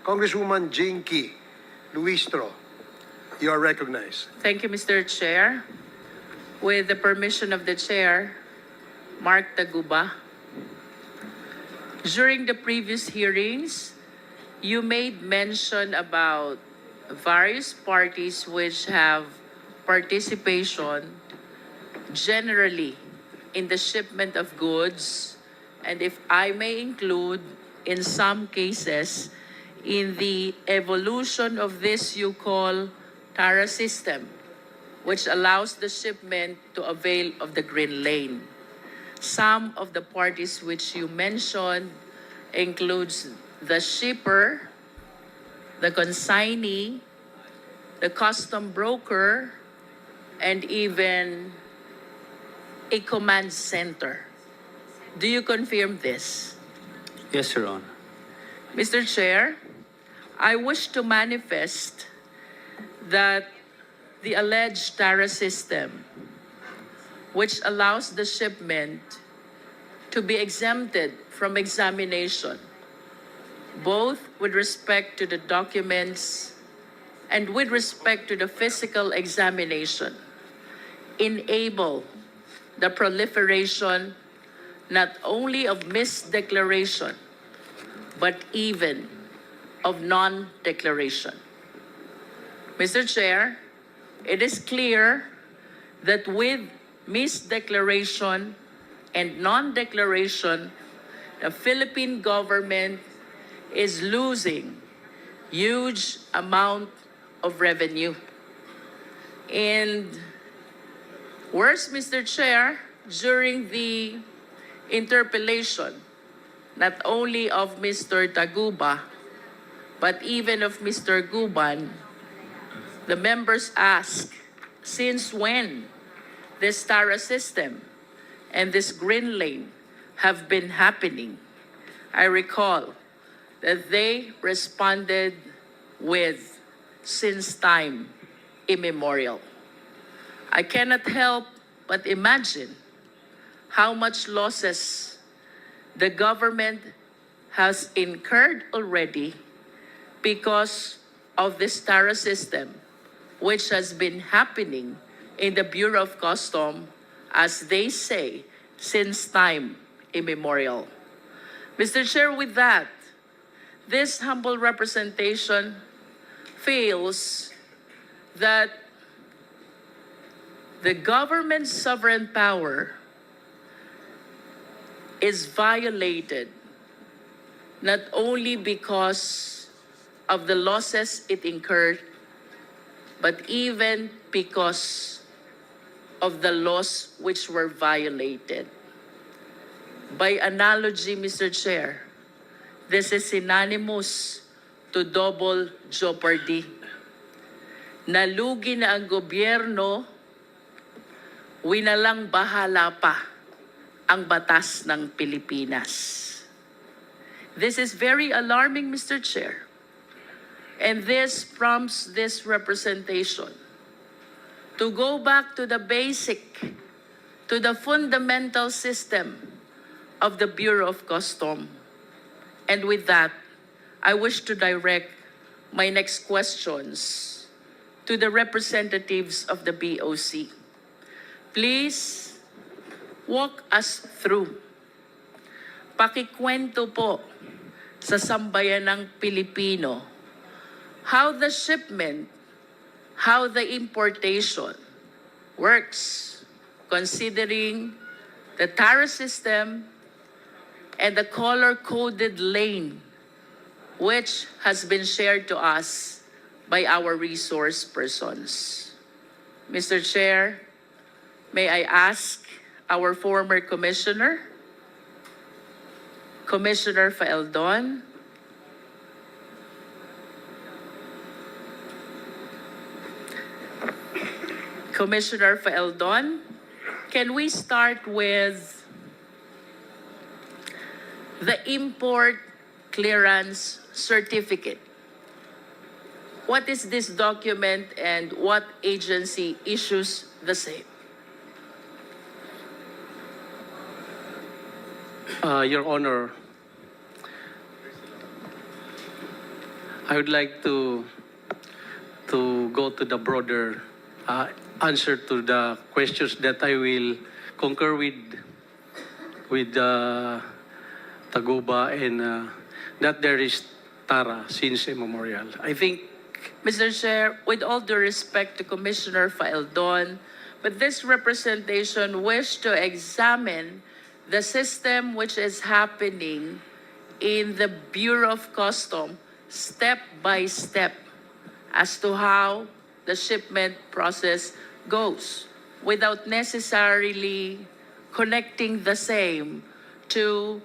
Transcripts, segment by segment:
Congresswoman Jane Key, Luistro, you are recognized. Thank you, Mr. Chair. With the permission of the Chair, Mark Taguba. During the previous hearings, you made mention about various parties which have participation generally in the shipment of goods, and if I may include, in some cases, in the evolution of this you call TARA system, which allows the shipment to avail of the green lane. Some of the parties which you mentioned includes the shipper, the consignee, the custom broker, and even a command center. Do you confirm this? Yes, Your Honor. Mr. Chair, I wish to manifest that the alleged TARA system, which allows the shipment to be exempted from examination, both with respect to the documents and with respect to the physical examination, enable the proliferation not only of misdeclaration, but even of non-declaration. Mr. Chair, it is clear that with misdeclaration and non-declaration, the Philippine government is losing huge amount of revenue. And worse, Mr. Chair, during the interpellation, not only of Mr. Taguba, but even of Mr. Guban, the members ask, since when this TARA system and this green lane have been happening? I recall that they responded with, since time immemorial. I cannot help but imagine how much losses the government has incurred already because of this TARA system, which has been happening in the Bureau of Customs, as they say, since time immemorial. Mr. Chair, with that, this humble representation feels that the government's sovereign power is violated not only because of the losses it incurred, but even because of the laws which were violated. By analogy, Mr. Chair, this is synonymous to double jeopardy. Nalugi na ang gobyerno, winalang bahala pa ang batas ng Pilipinas. This is very alarming, Mr. Chair. And this prompts this representation to go back to the basic, to the fundamental system of the Bureau of Customs. And with that, I wish to direct my next questions to the representatives of the BOC. Please walk us through. Pakikwento po sa sambayanang Pilipino how the shipment, how the importation works, considering the TARA system and the color-coded lane, which has been shared to us by our resource persons. Mr. Chair, may I ask our former commissioner, Commissioner Faeldon, Commissioner Faeldon, can we start with the import clearance certificate? What is this document and what agency issues the same? Your Honor, I would like to go to the broader answer to the questions that I will concur with Taguba and that there is Tara since immemorial. I think Mr. Chair, with all due respect to Commissioner Faeldon, but this representation wished to examine the system which is happening in the Bureau of Customs step by step as to how the shipment process goes without necessarily connecting the same to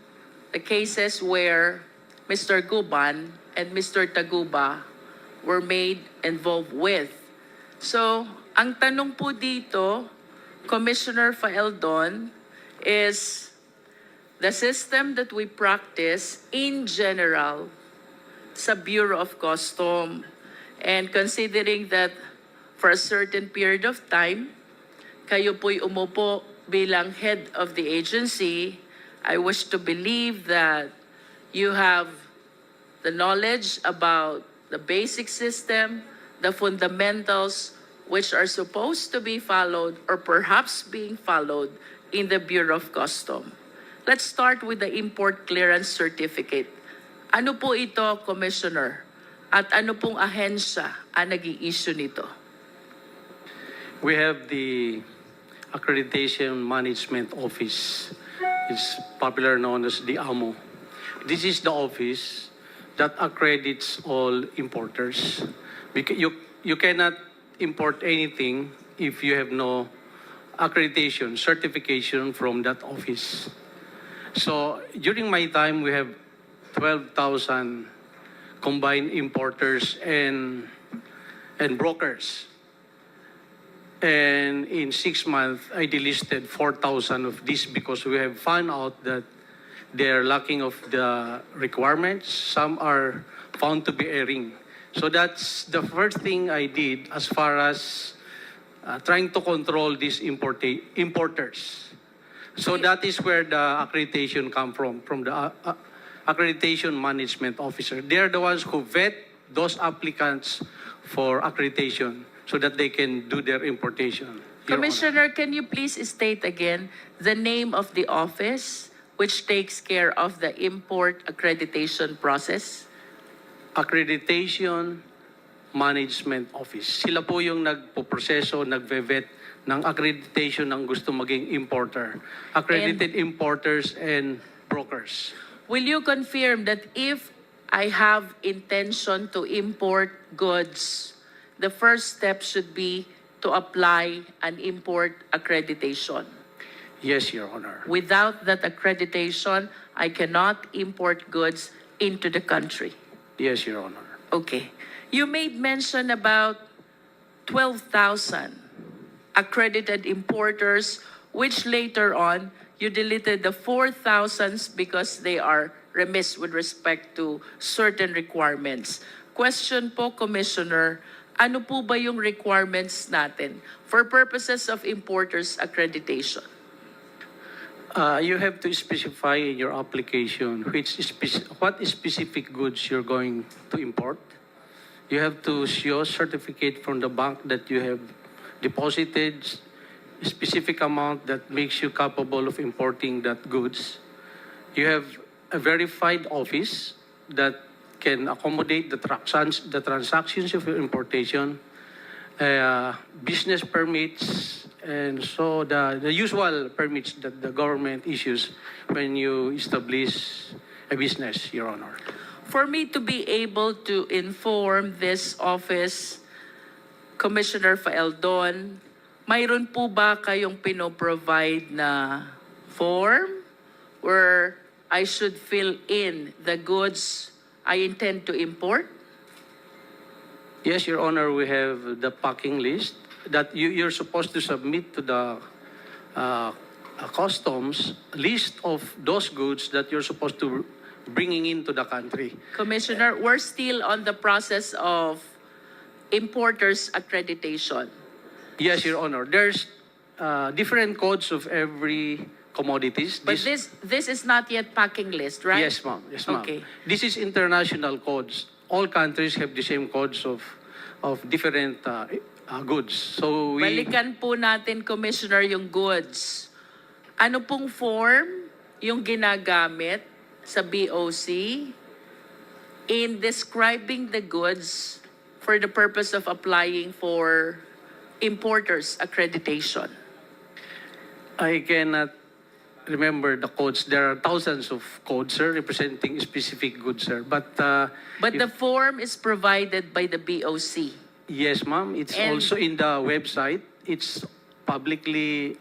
the cases where Mr. Guban and Mr. Taguba were made involved with. So, ang tanong po dito, Commissioner Faeldon, is the system that we practice in general sa Bureau of Customs, and considering that for a certain period of time, kayo po'y umupo bilang head of the agency, I wish to believe that you have the knowledge about the basic system, the fundamentals which are supposed to be followed or perhaps being followed in the Bureau of Customs. Let's start with the import clearance certificate. Ano po ito, Commissioner? At ano pong ahensya ang nag-i-issue nito? we have the Accreditation Management Office. It's popular known as the AMO. This is the office that accredits all importers. You cannot import anything if you have no accreditation, certification from that office. So during my time, we have 12,000 combined importers and brokers. And in 6 months, I delisted 4,000 of these because we have found out that they're lacking of the requirements. Some are found to be erring. So that's the first thing I did as far as trying to control these importers. So that is where the accreditation come from the Accreditation Management Officer. They're the ones who vet those applicants for accreditation so that they can do their importation. Your Honor. Commissioner, can you please state again the name of the office which takes care of the import accreditation process? Accreditation Management Office. Sila po yung nagpo-proseso, nagve-vet ng accreditation ng gusto maging importer. Accredited importers and brokers. Will you confirm that if I have intention to import goods, the first step should be to apply an import accreditation? Yes, Your Honor. Without that accreditation, I cannot import goods into the country. Yes, Your Honor. Okay. You made mention about 12,000 accredited importers, which later on you deleted the 4,000s because they are remiss with respect to certain requirements. Question po, Commissioner, ano po ba yung requirements natin for purposes of importers accreditation? You have to specify in your application what specific goods you're going to import. You have to show certificate from the bank that you have deposited a specific amount that makes you capable of importing that goods. You have a verified office that can accommodate the transactions of your importation, business permits, and so the usual permits that the government issues when you establish a business, Your Honor. For me to be able to inform this office, Commissioner Faeldon, mayroon po ba kayong pinoprovide na form where I should fill in the goods I intend to import? Yes, Your Honor, we have the packing list that you're supposed to submit to the customs list of those goods that you're supposed to bringing into the country. Commissioner, we're still on the process of importers accreditation. Yes, Your Honor. There's different codes of every commodities. But this is not yet packing list, right? Yes, ma'am. Yes, ma'am. Okay. This is international codes. all countries have the same codes of different goods. So we Balikan po natin, Commissioner, yung goods. Ano pong form yung ginagamit sa BOC in describing the goods for the purpose of applying for importers accreditation? I cannot remember the codes. There are thousands of codes, sir, representing specific goods, sir. But But the form is provided by the BOC. yes, ma'am, it's And- also in the website. It's publicly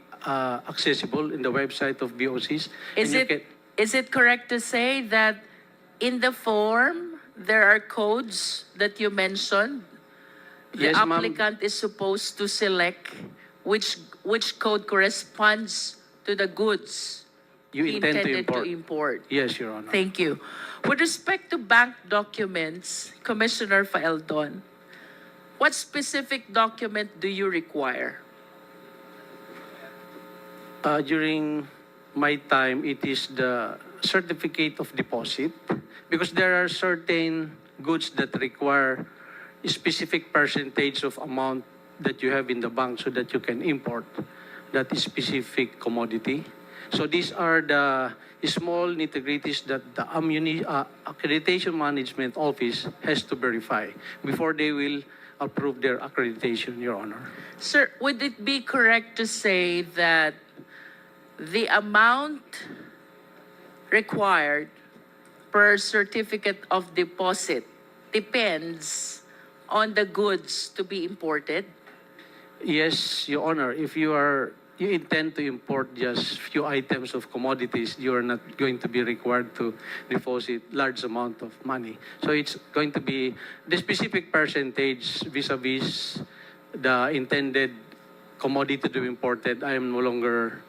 accessible in the website of BOCs. Is And you is it correct to say that in the form there are codes that you mentioned? The Yes, ma'am. applicant is supposed to select which code corresponds to the goods You he intend to intended to import. import. Yes, Your Honor. Thank you. With respect to bank documents, Commissioner Faeldon, what specific document do you require? During my time, it is the certificate of deposit because there are certain goods that require a specific percentage of amount that you have in the bank so that you can import that specific commodity. So these are the small nitty-gritties that the Accreditation Management Office has to verify before they will approve their accreditation, Your Honor. Sir, would it be correct to say that the amount required per certificate of deposit depends on the goods to be imported? Yes, Your Honor. If you intend to import just few items of commodities, you are not going to be required to deposit large amount of money. So it's going to be the specific percentage vis-a-vis the intended commodity to be imported. I am no longer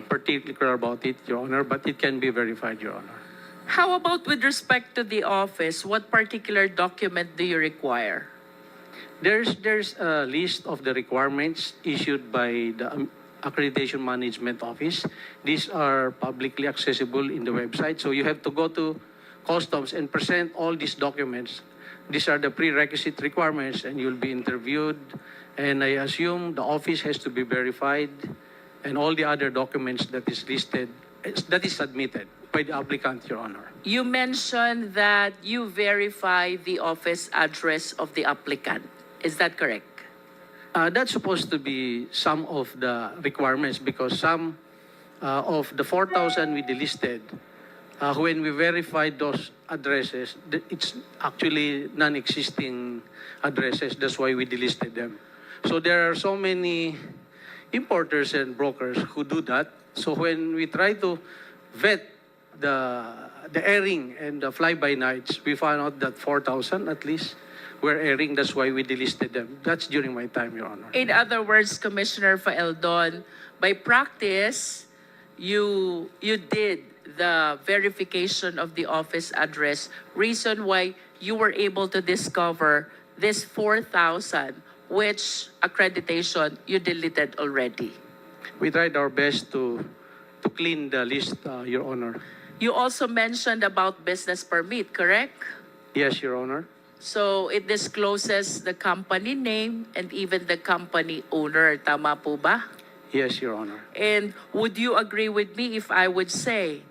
particular about it, Your Honor, but it can be verified, Your Honor. How about with respect to the office? What particular document do you require? There's a list of the requirements issued by the Accreditation Management Office. These are publicly accessible in the website. So you have to go to Customs and present all these documents. These are the prerequisite requirements and you'll be interviewed. And I assume the office has to be verified and all the other documents that is listed, that is submitted by the applicant, Your Honor. You mentioned that you verify the office address of the applicant. Is that correct? That's supposed to be some of the requirements because some of the 4,000 we delisted, when we verified those addresses, it's actually non-existing addresses. That's why we delisted them. So there are so many importers and brokers who do that. So when we try to vet the airing and the fly-by-nights, we found out that 4,000 at least were airing. That's why we delisted them. That's during my time, Your Honor. In other words, Commissioner Faeldon, by practice, you did the verification of the office address. Reason why you were able to discover this 4,000, which accreditation you deleted already. We tried our best to clean the list, Your Honor. You also mentioned about business permit, correct? Yes, Your Honor. So it discloses the company name and even the company owner. Tama po ba? Yes, Your Honor. And would you agree with me if I would say,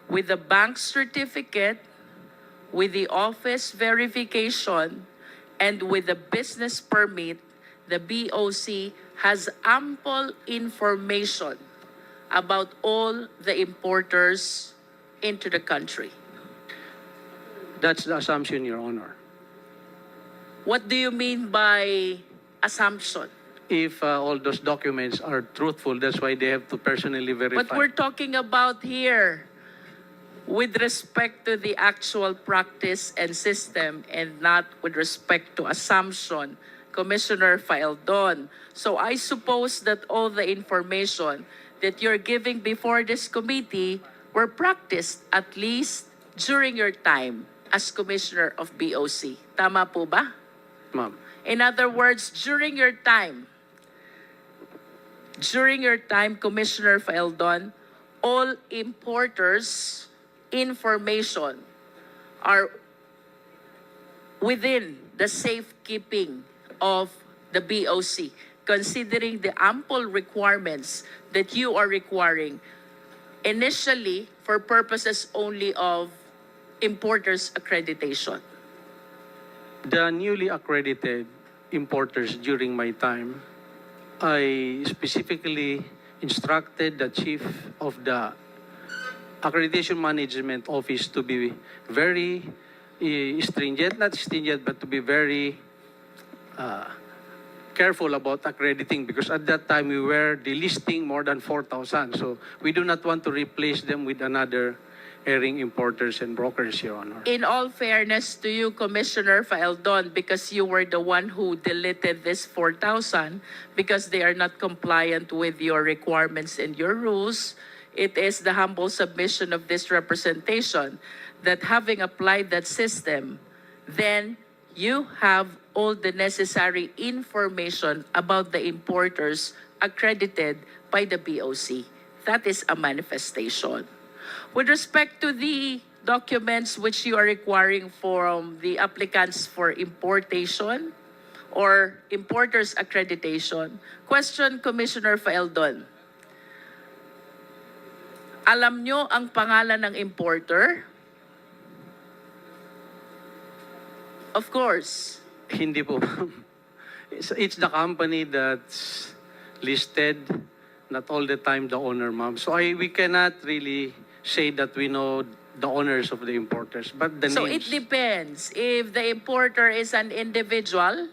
with the bank certificate, with the office verification, and with the business permit, the BOC has ample information about all the importers into the country? That's the assumption, Your Honor. What do you mean by assumption? If all those documents are truthful, that's why they have to personally verify. But we're talking about here with respect to the actual practice and system and not with respect to assumption, Commissioner Faeldon. So I suppose that all the information that you're giving before this committee were practiced at least during your time as Commissioner of BOC. Tama po ba? Ma'am. In other words, during your time, Commissioner Faeldon, all importers' information are within the safekeeping of the BOC, considering the ample requirements that you are requiring initially for purposes only of importers accreditation? The newly accredited importers during my time, I specifically instructed the chief of the accreditation management office to be very stringent, not stringent, but to be very careful about accrediting, because at that time we were delisting more than 4,000. So we do not want to replace them with another herring importers and brokers, Your Honor. In all fairness to you, Commissioner Faeldon, because you were the one who deleted this 4,000 because they are not compliant with your requirements and your rules, it is the humble submission of this representation that having applied that system, then you have all the necessary information about the importers accredited by the BOC. That is a manifestation. With respect to the documents which you are requiring from the applicants for importation or importers accreditation, question Commissioner Faeldon. Alam nyo ang pangalan ng importer? Of course. Hindi po. It's the company that's listed, not all the time the owner, ma'am. So we cannot really say that we know the owners of the importers, but the So names. it depends. If the importer is an individual,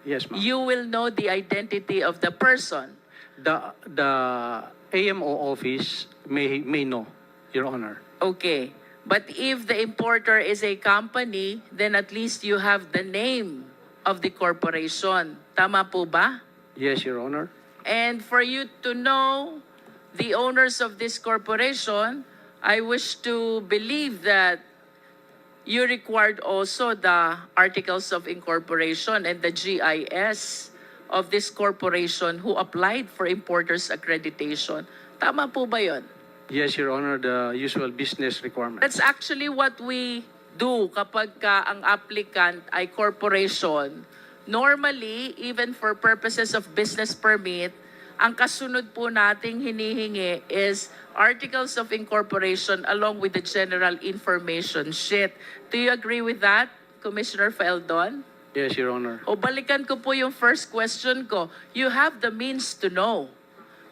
Yes, ma'am. you will know the identity of the person. The AMO office may know, Your Honor. Okay. But if the importer is a company, then at least you have the name of the corporation. Tama po ba? Yes, Your Honor. And for you to know the owners of this corporation, I wish to believe that you required also the articles of incorporation and the GIS of this corporation who applied for importers accreditation. Tama po ba yun? Yes, Your Honor, the usual business requirement. That's actually what we do kapag ka ang applicant ay corporation. Normally, even for purposes of business permit, ang kasunod po nating hinihingi is articles of incorporation along with the general information sheet. Do you agree with that, Commissioner Faeldon? Yes, Your Honor. O balikan ko po yung first question ko. You have the means to know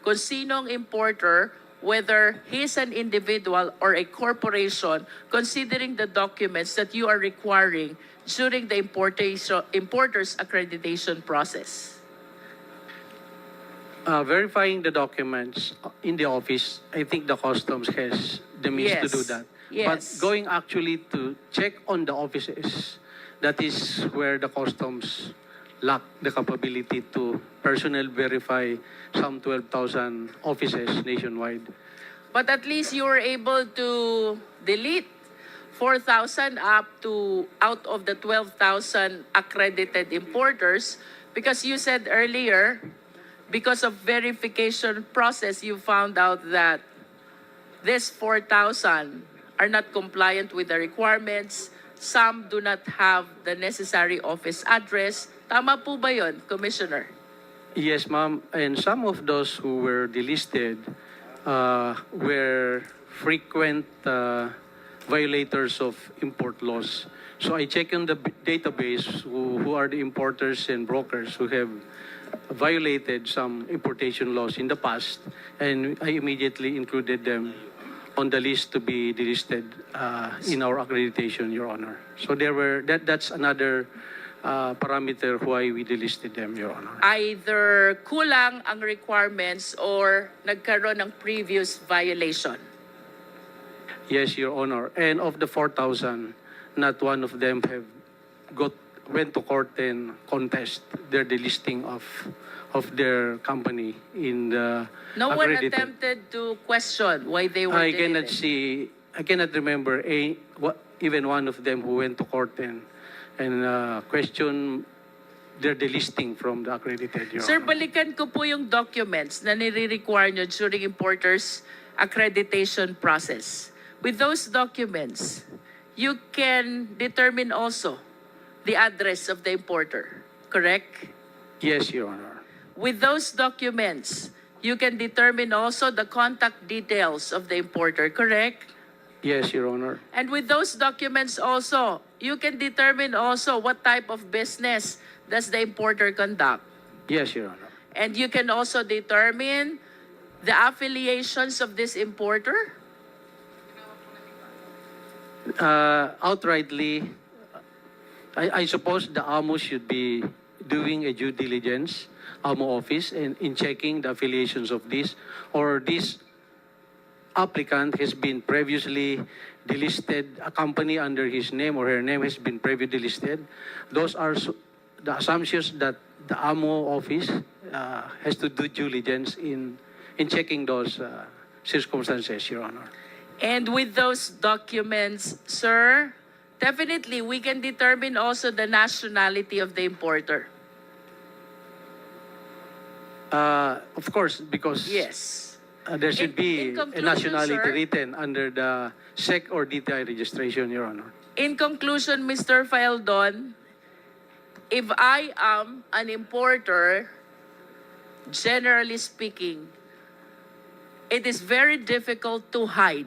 kung sinong importer, whether he's an individual or a corporation, considering the documents that you are requiring during the importer's accreditation process. Verifying the documents in the office, I think the customs has the means to do Yes. that. Yes. But going actually to check on the offices, that is where the customs lack the capability to personally verify some 12,000 offices nationwide. But at least you were able to delete 4,000 out of the 12,000 accredited importers, because you said earlier, because of verification process, you found out that this 4,000 are not compliant with the requirements. Some do not have the necessary office address. Tama po ba yun, Commissioner? Yes, ma'am. And some of those who were delisted were frequent violators of import laws. So I checked on the database who are the importers and brokers who have violated some importation laws in the past, and I immediately included them on the list to be delisted in our accreditation, Your Honor. So that's another parameter why we delisted them, Your Honor. Either kulang ang requirements or nagkaroon ng previous violation. Yes, Your Honor. And of the 4,000, not one of them went to court and contest their delisting of their company in the No one accredited. attempted to question why they were I cannot deleted. I cannot remember even one of them who went to court and questioned their delisting from the accredited, Your Sir, Honor. balikan ko po yung documents na nire-require nyo during importers accreditation process. With those documents, you can determine also the address of the importer, correct? Yes, Your Honor. With those documents, you can determine also the contact details of the importer, correct? Yes, Your Honor. And with those documents also, you can determine also what type of business does the importer conduct. Yes, Your Honor. And you can also determine the affiliations of this importer. Outrightly, I suppose the AMO should be doing a due diligence, AMO office, in checking the affiliations of this, or this applicant has been previously delisted, a company under his name or her name has been previously delisted. Those are the assumptions that the AMO office has to do due diligence in checking those circumstances, Your Honor. And with those documents, sir, definitely we can determine also the nationality of the importer. Of course, because Yes. there should be In a conclusion, nationality sir, written under the SEC or DTI registration, Your Honor. In conclusion, Mr. Faeldon, if I am an importer, generally speaking, it is very difficult to hide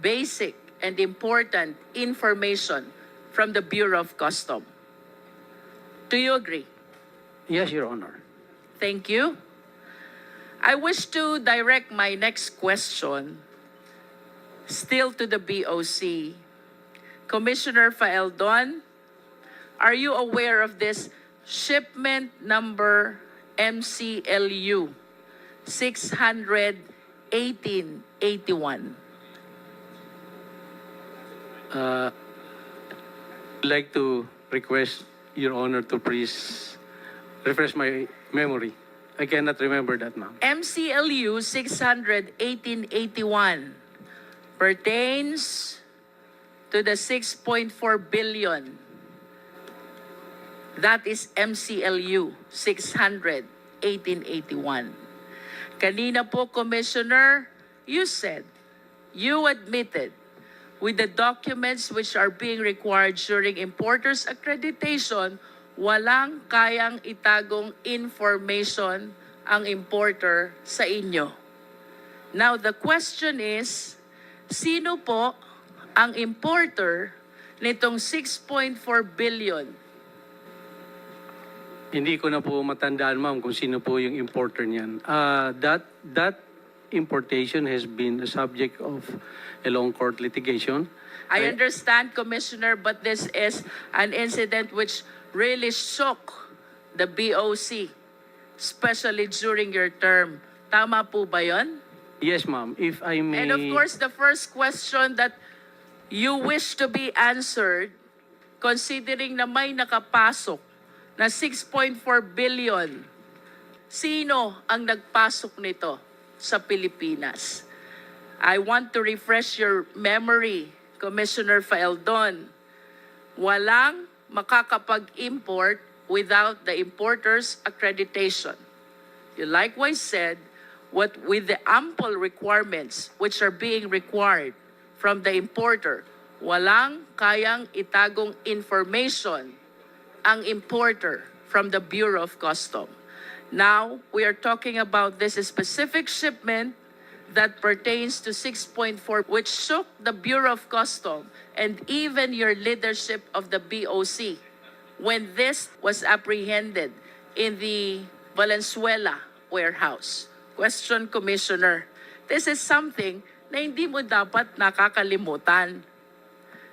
basic and important information from the Bureau of Customs. Do you agree? Yes, Your Honor. Thank you. I wish to direct my next question still to the BOC. Commissioner Faeldon, are you aware of this shipment number MCLU 61881? I'd like to request Your Honor to please refresh my memory. I cannot remember that, ma'am. MCLU 61881 pertains to the 6.4 billion. That is MCLU 61881. Kanina po, Commissioner, you said, you admitted with the documents which are being required during importer's accreditation, walang kayang itagong information ang importer sa inyo. Now, the question is, sino po ang importer nitong 6.4 billion? Hindi ko na po matandaan, ma'am, kung sino po yung importer niyan. That importation has been the subject of a long court litigation. I understand, Commissioner, but this is an incident which really shook the BOC, especially during your term. Tama po ba yun? Yes, ma'am. If I may... And of course, the first question that you wish to be answered, considering na may nakapasok na 6.4 billion, sino ang nagpasok nito sa Pilipinas? I want to refresh your memory, Commissioner Faeldon. Walang makakapag-import without the importer's accreditation. You likewise said, with the ample requirements which are being required from the importer, walang kayang itagong information ang importer from the Bureau of Customs. Now, we are talking about this specific shipment that pertains to 6.4, which shook the Bureau of Customs and even your leadership of the BOC when this was apprehended in the Valenzuela warehouse. Question, Commissioner. This is something na hindi mo dapat nakakalimutan.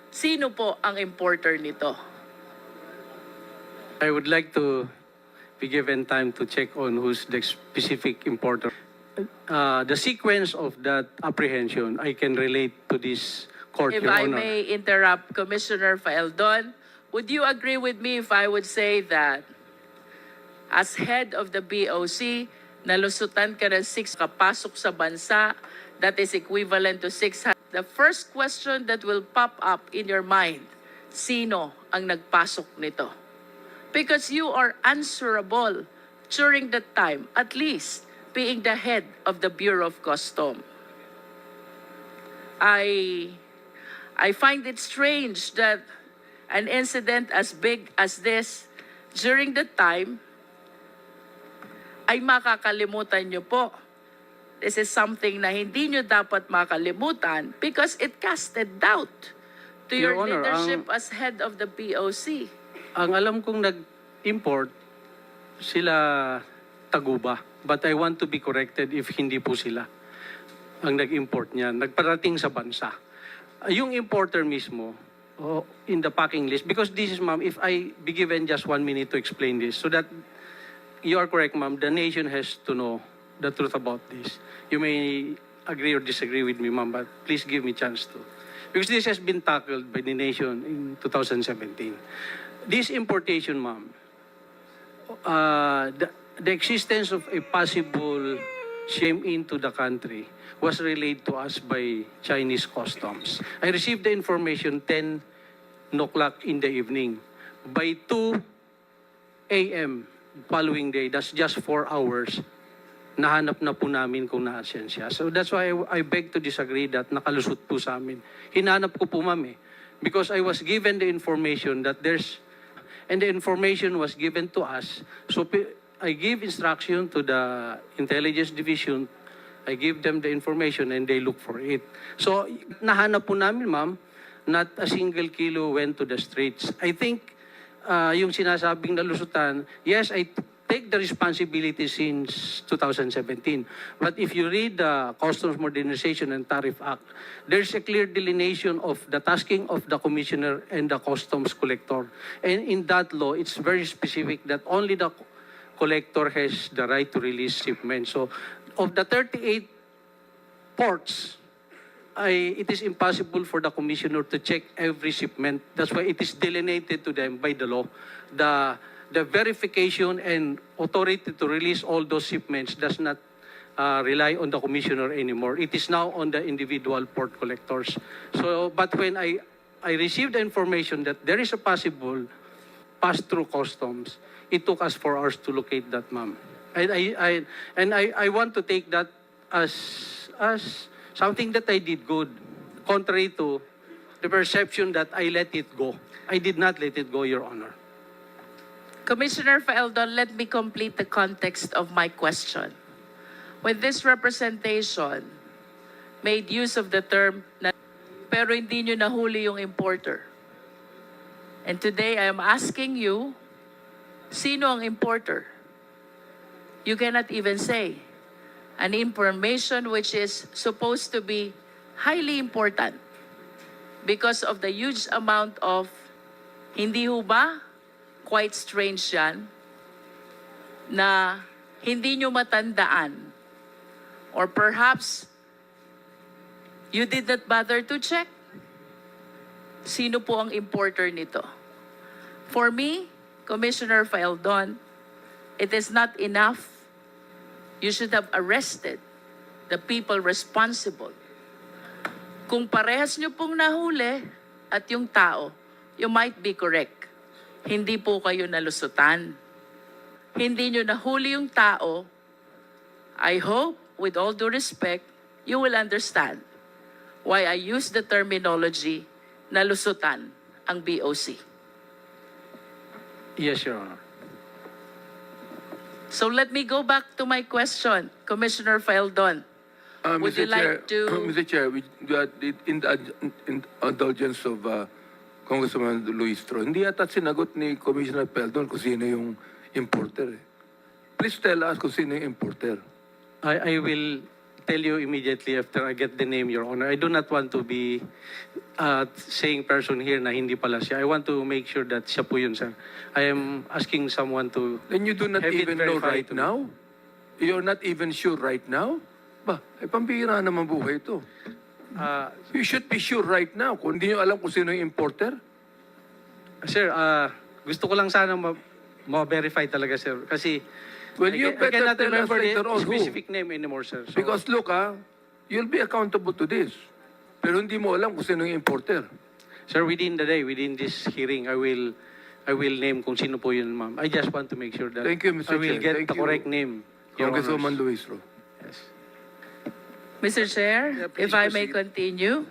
Sino po ang importer nito? I would like to be given time to check on who's the specific importer. The sequence of that apprehension, I can relate to this court, If Your I Honor. may interrupt, Commissioner Faeldon, would you agree with me if I would say that as head of the BOC, nalusutan ka ng 6 kapasok sa bansa, that is equivalent to 600. The first question that will pop up in your mind, sino ang nagpasok nito? Because you are answerable during that time, at least being the head of the Bureau of Customs. I find it strange that an incident as big as this during the time, ay makakalimutan nyo po. This is something na hindi nyo dapat makalimutan because it casted doubt to your Your Honor, leadership as head of the POC. Ang alam kong nag-import, sila Taguba. But I want to be corrected if hindi po sila ang nag-import niyan. Nagparating sa bansa. Yung importer mismo, in the packing list, because this is, ma'am, if I be given just 1 minute to explain this, so that you are correct, ma'am, the nation has to know the truth about this. You may agree or disagree with me, ma'am, but please give me chance to. Because this has been tackled by the nation in 2017. This importation, ma'am, the existence of a possible shame into the country was relayed to us by Chinese customs. I received the information 10 o'clock in the evening. By 2 a.m. following day, that's just 4 hours, nahanap na po namin kung naasen siya. So that's why I beg to disagree that nakalusot po sa amin. Hinanap ko po, ma'am, because I was given the information that and the information was given to us. So I give instruction to the intelligence division. I give them the information and they look for it. So nahanap po namin, ma'am, not a single kilo went to the streets. I think yung sinasabing nalusutan, yes, I take the responsibility since 2017. But if you read the Customs Modernization and Tariff Act, there's a clear delineation of the tasking of the commissioner and the customs collector. And in that law, it's very specific that only the collector has the right to release shipments. So of the 38 ports, it is impossible for the commissioner to check every shipment. That's why it is delineated to them by the law. The verification and authority to release all those shipments does not rely on the commissioner anymore. It is now on the individual port collectors. So, but when I received the information that there is a possible pass-through customs, it took us 4 hours to locate that, ma'am. And I want to take that as something that I did good, contrary to the perception that I let it go. I did not let it go, Your Honor. Commissioner Faeldon, let me complete the context of my question. When this representation made use of the term, pero hindi nyo nahuli yung importer. And today I am asking you, sino ang importer? You cannot even say. An information which is supposed to be highly important because of the huge amount of, hindi ho ba? Quite strange yan, na hindi nyo matandaan. Or perhaps, you did not bother to check. Sino po ang importer nito? For me, Commissioner Faeldon, it is not enough. You should have arrested the people responsible. Kung parehas nyo pong nahuli at yung tao, you might be correct. Hindi po kayo nalusutan. Hindi nyo nahuli yung tao. I hope, with all due respect, you will understand why I use the terminology nalusutan ang BOC. Yes, Your Honor. So let me go back to my question, Commissioner Faeldon. Would you like to... Mr. Chair, in the indulgence of Congressman Luistro, hindi yata sinagot ni Commissioner Faeldon kung sino yung importer. Please tell us kung sino yung importer. I will tell you immediately after I get the name, Your Honor. I do not want to be saying person here na hindi pala siya. I want to make sure that siya po yun, sir. I am asking someone to... Then you do not have it even know verified right to me. now? You're not even sure right now? Ba, pambihira naman buhay ito. You should be sure right now kung hindi nyo alam kung sino yung importer. Sir, gusto ko lang sana ma-verify talaga, sir. Kasi Well, I you better cannot tell us remember later the on who. specific name anymore, sir. So, Because look, you'll be accountable to this. Pero hindi mo alam kung sino yung importer. sir, within the day, within this hearing, I will name kung sino po yun, ma'am. I just want to make sure that Thank you, Mr. I will Chair. get Thank the you, correct name. Your Congresswoman Honors. Luistro. Yes. Mr. Chair, Yeah, please if I may proceed. continue.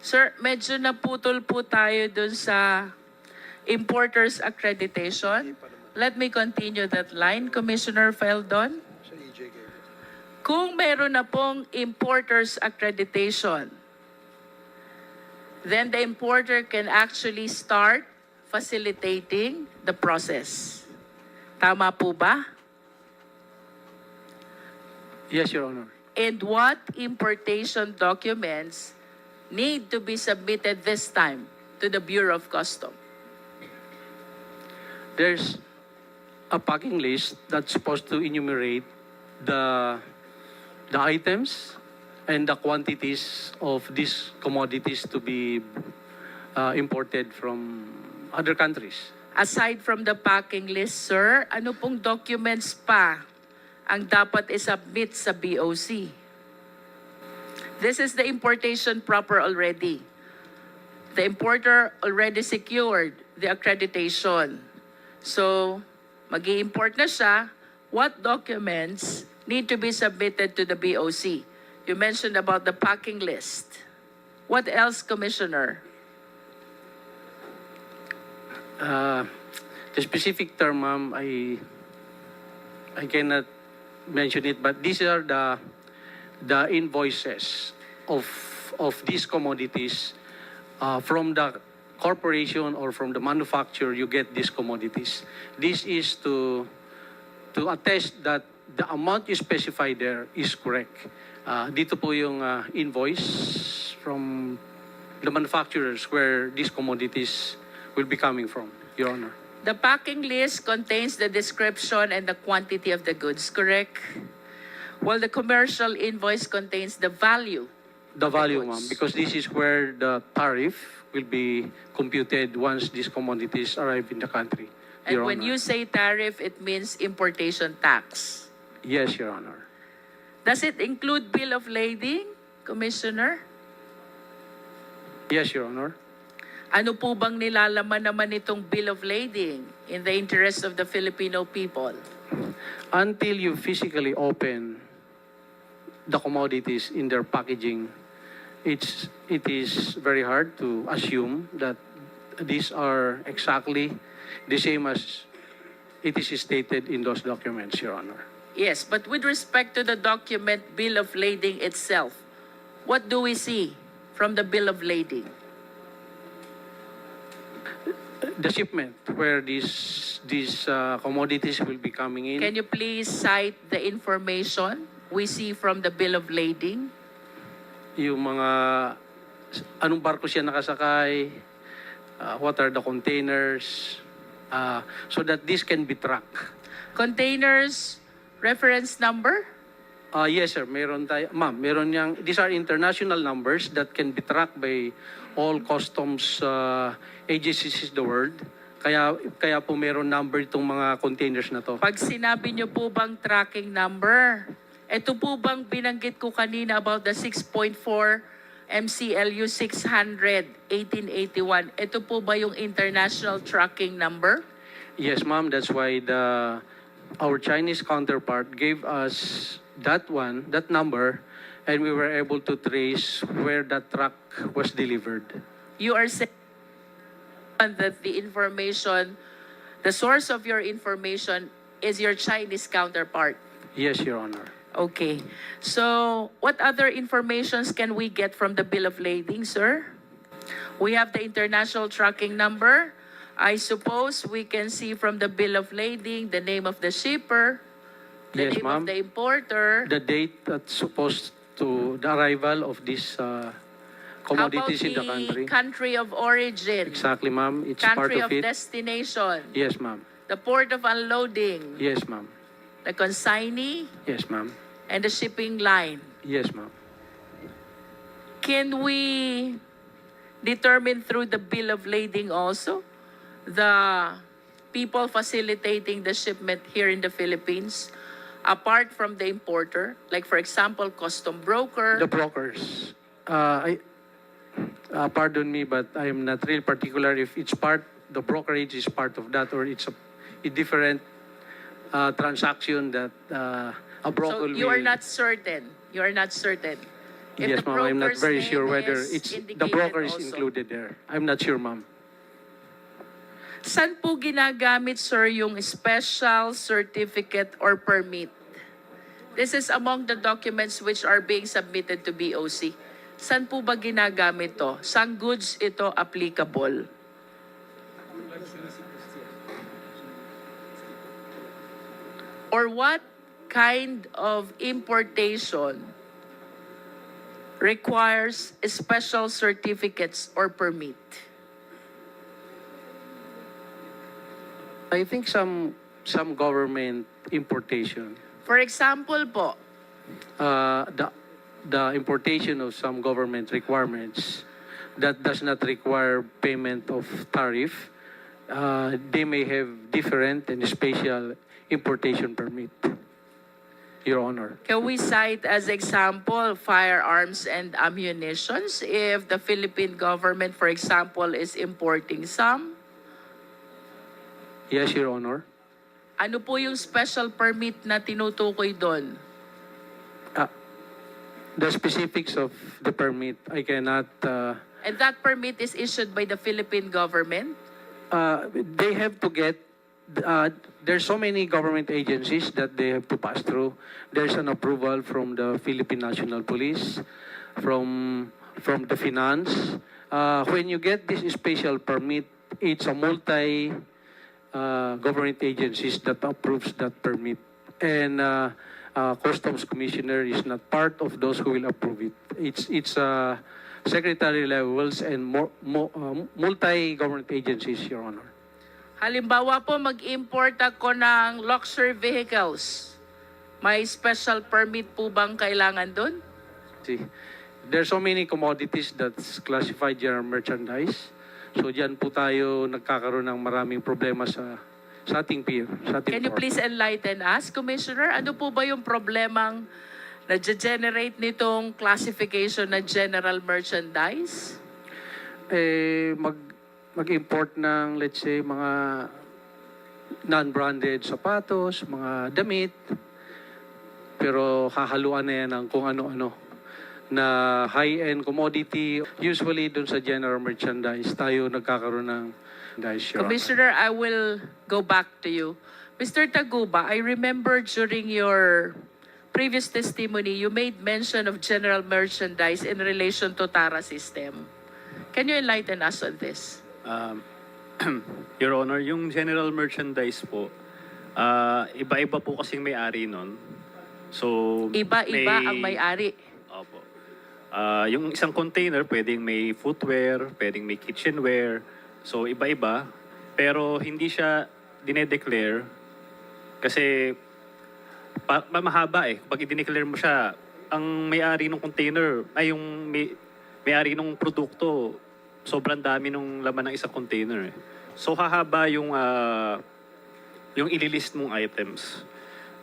Sir, medyo naputol po tayo dun sa importer's accreditation. Let me continue that line, Commissioner Feldon. Sa EJ kayo. Kung meron na pong importer's accreditation, then the importer can actually start facilitating the process. Tama po ba? Yes, Your Honor. And what importation documents need to be submitted this time to the Bureau of Customs? There's a packing list that's supposed to enumerate the items and the quantities of these commodities to be imported from other countries. Aside from the packing list, sir, ano pong documents pa ang dapat isubmit sa BOC? This is the importation proper already. The importer already secured the accreditation. So, mag-i-import na siya. What documents need to be submitted to the BOC? You mentioned about the packing list. What else, Commissioner? The specific term, ma'am, I cannot mention it, but these are the invoices of these commodities from the corporation or from the manufacturer. You get these commodities. This is to attest that the amount you specify there is correct. Dito po yung invoice from the manufacturers where these commodities will be coming from, Your Honor. The packing list contains the description and the quantity of the goods, correct? While the commercial invoice contains the value. The value, goods. ma'am, because this is where the tariff will be computed once these commodities arrive in the country, And Your when Honor. you say tariff, it means importation tax. Yes, Your Honor. Does it include bill of lading, Commissioner? Yes, Your Honor. Ano po bang nilalaman naman itong bill of lading in the interest of the Filipino people? Until you physically open the commodities in their packaging, it is very hard to assume that these are exactly the same as it is stated in those documents, Your Honor. Yes, but with respect to the document bill of lading itself, what do we see from the bill of lading? The shipment where these commodities will be coming in. Can you please cite the information we see from the bill of lading? Yung mga anong barko siya nakasakay, what are the containers, so that this can be tracked. Containers, reference number? Yes, sir. Meron tayo. Ma'am, meron yang, these are international numbers that can be tracked by all customs agencies in the world. Kaya po meron number itong mga containers na to. Pag sinabi niyo po bang tracking number, ito po bang binanggit ko kanina about the 6.4 MCLU 600 1881, ito po ba yung international tracking number? Yes, ma'am. That's why our Chinese counterpart gave us that number, and we were able to trace where that truck was delivered. You are saying that the information, the source of your information is your Chinese counterpart. Yes, Your Honor. Okay. So, what other informations can we get from the bill of lading, sir? We have the international tracking number. I suppose we can see from the bill of lading the name of the shipper, the Yes, name ma'am. of the importer. The date that's supposed to the arrival of these commodities in the How about country. the country of origin? Exactly, ma'am. It's part Country of of it. destination. Yes, ma'am. The port of unloading. Yes, ma'am. The consignee Yes, ma'am. and the shipping line. Yes, ma'am. Can we determine through the bill of lading also the people facilitating the shipment here in the Philippines, apart from the importer, like for example, custom broker? The brokers. Pardon me, but I am not real particular if it's the brokerage is part of that, or it's a different transaction that a broker So you are will. not certain. You are not certain. If Yes, the ma'am. I'm not broker's very name sure whether is it's the indicated broker is also. included there. I'm not sure, ma'am. Saan po ginagamit, sir, yung special certificate or permit? This is among the documents which are being submitted to BOC. Saan po ba ginagamit to? Saan goods ito applicable? Or what kind of importation requires special certificates or permit? I think some government importation, For example po, the importation of some government requirements that does not require payment of tariff, they may have different and special importation permit, Your Honor. can we cite as example firearms and ammunitions if the Philippine government, for example, is importing some? Yes, Your Honor. Ano po yung special permit na tinutukoy doon? The specifics of the permit, I cannot, And that permit is issued by the Philippine government? they have to get, there's so many government agencies that they have to pass through. There's an approval from the Philippine National Police, from the finance. When you get this special permit, it's a government agencies that approves that permit. And Customs Commissioner is not part of those who will approve it. It's secretary levels and multi-government agencies, Your Honor. Halimbawa po, mag-import ako ng luxury vehicles. May special permit po bang kailangan doon? See, there's so many commodities that's classified general merchandise. So diyan po tayo nagkakaroon ng maraming problema sa ating peer, sa ating Can you court. please enlighten us, Commissioner? Ano po ba yung problemang na-generate nitong classification na general merchandise? Mag-import ng, let's say, mga non-branded sapatos, mga damit, pero hahaluan na yan ng kung ano-ano na high-end commodity. Usually, dun sa general merchandise, tayo nagkakaroon ng merchandise. Commissioner, I will go back to you. Mr. Taguba, I remember during your previous testimony, you made mention of general merchandise in relation to TARA system. Can you enlighten us on this? Your Honor, yung general merchandise po, iba-iba po kasing may-ari nun. So, Iba-iba ang may-ari. Opo. Yung isang container, pwedeng may footwear, pwedeng may kitchenware. So, iba-iba. Pero hindi siya dinedeclare kasi mahaba eh. Pag i-declare mo siya, ang may-ari ng container, ay yung may-ari ng produkto, sobrang dami nung laman ng isang container eh. So, hahaba yung ililist mong items.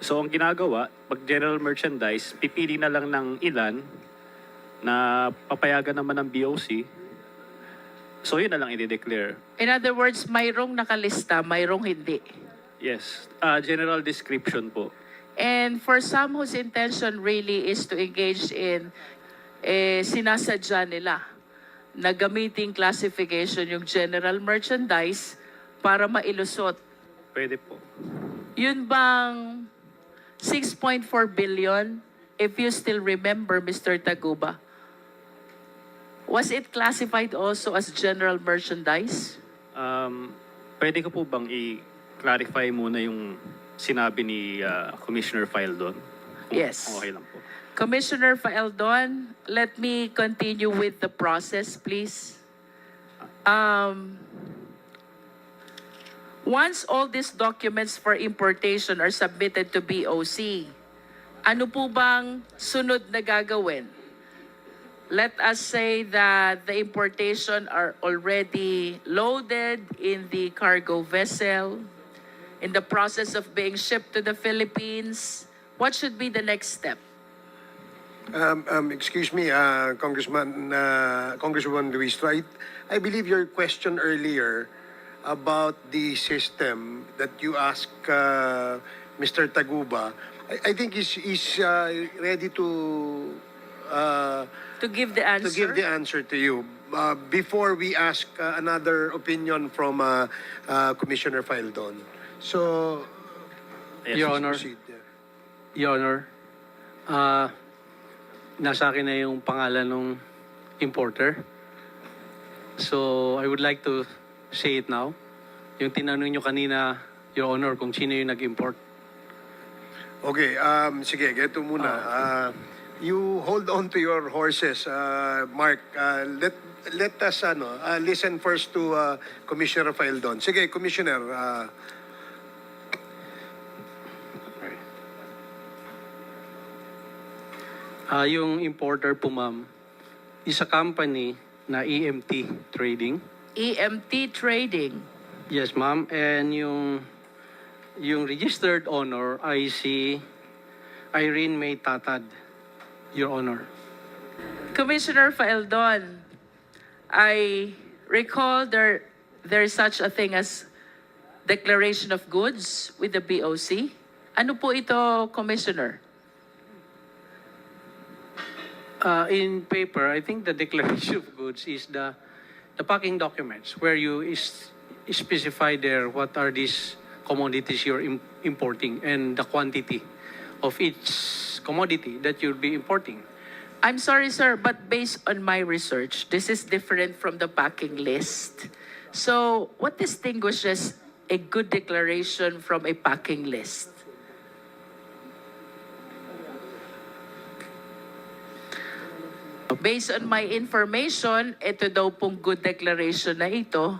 So, ang ginagawa, pag general merchandise, pipili na lang ng ilan na papayagan naman ng BOC. So, yun na lang i-declare. In other words, mayroong nakalista, mayroong hindi. Yes. General description po. And for some whose intention really is to engage in, sinasadya nila na gamiting classification yung general merchandise para mailusot. Pwede po. Yun bang 6.4 billion, if you still remember, Mr. Taguba, was it classified also as general merchandise? Pwede ko po bang i-clarify muna yung sinabi ni Commissioner Faildon? Yes. Okay lang po. Commissioner Faeldon, let me continue with the process, please. Once all these documents for importation are submitted to BOC, ano po bang sunod na gagawin? Let us say that the importation are already loaded in the cargo vessel, in the process of being shipped to the Philippines. What should be the next step? Excuse me, Congresswoman Luistro, I believe your question earlier about the system that you asked Mr. Taguba, I think is ready to To give the answer? to give the answer to you. Before we ask another opinion from Commissioner Faildon. So, Yes, Your Mr. Honor, proceed. Your Honor, nasa akin na yung pangalan ng importer. So, I would like to say it now. Yung tinanong nyo kanina, Your Honor, kung sino yung nag-import. Okay, sige, ganito muna. You hold on to your horses, Mark. Let us listen first to Commissioner Faildon. Sige, Commissioner. Yung importer po, ma'am, is a company na EMT Trading. EMT Trading. Yes, ma'am. And yung registered owner ay si Irene May Tatad, Your Honor. Commissioner Faeldon, I recall there's such a thing as declaration of goods with the BOC. Ano po ito, Commissioner? In paper, I think the declaration of goods is the packing documents where you specify there what are these commodities you're importing and the quantity of each commodity that you'll be importing. I'm sorry, sir, but based on my research, this is different from the packing list. So, what distinguishes a good declaration from a packing list? Based on my information, ito daw pong good declaration na ito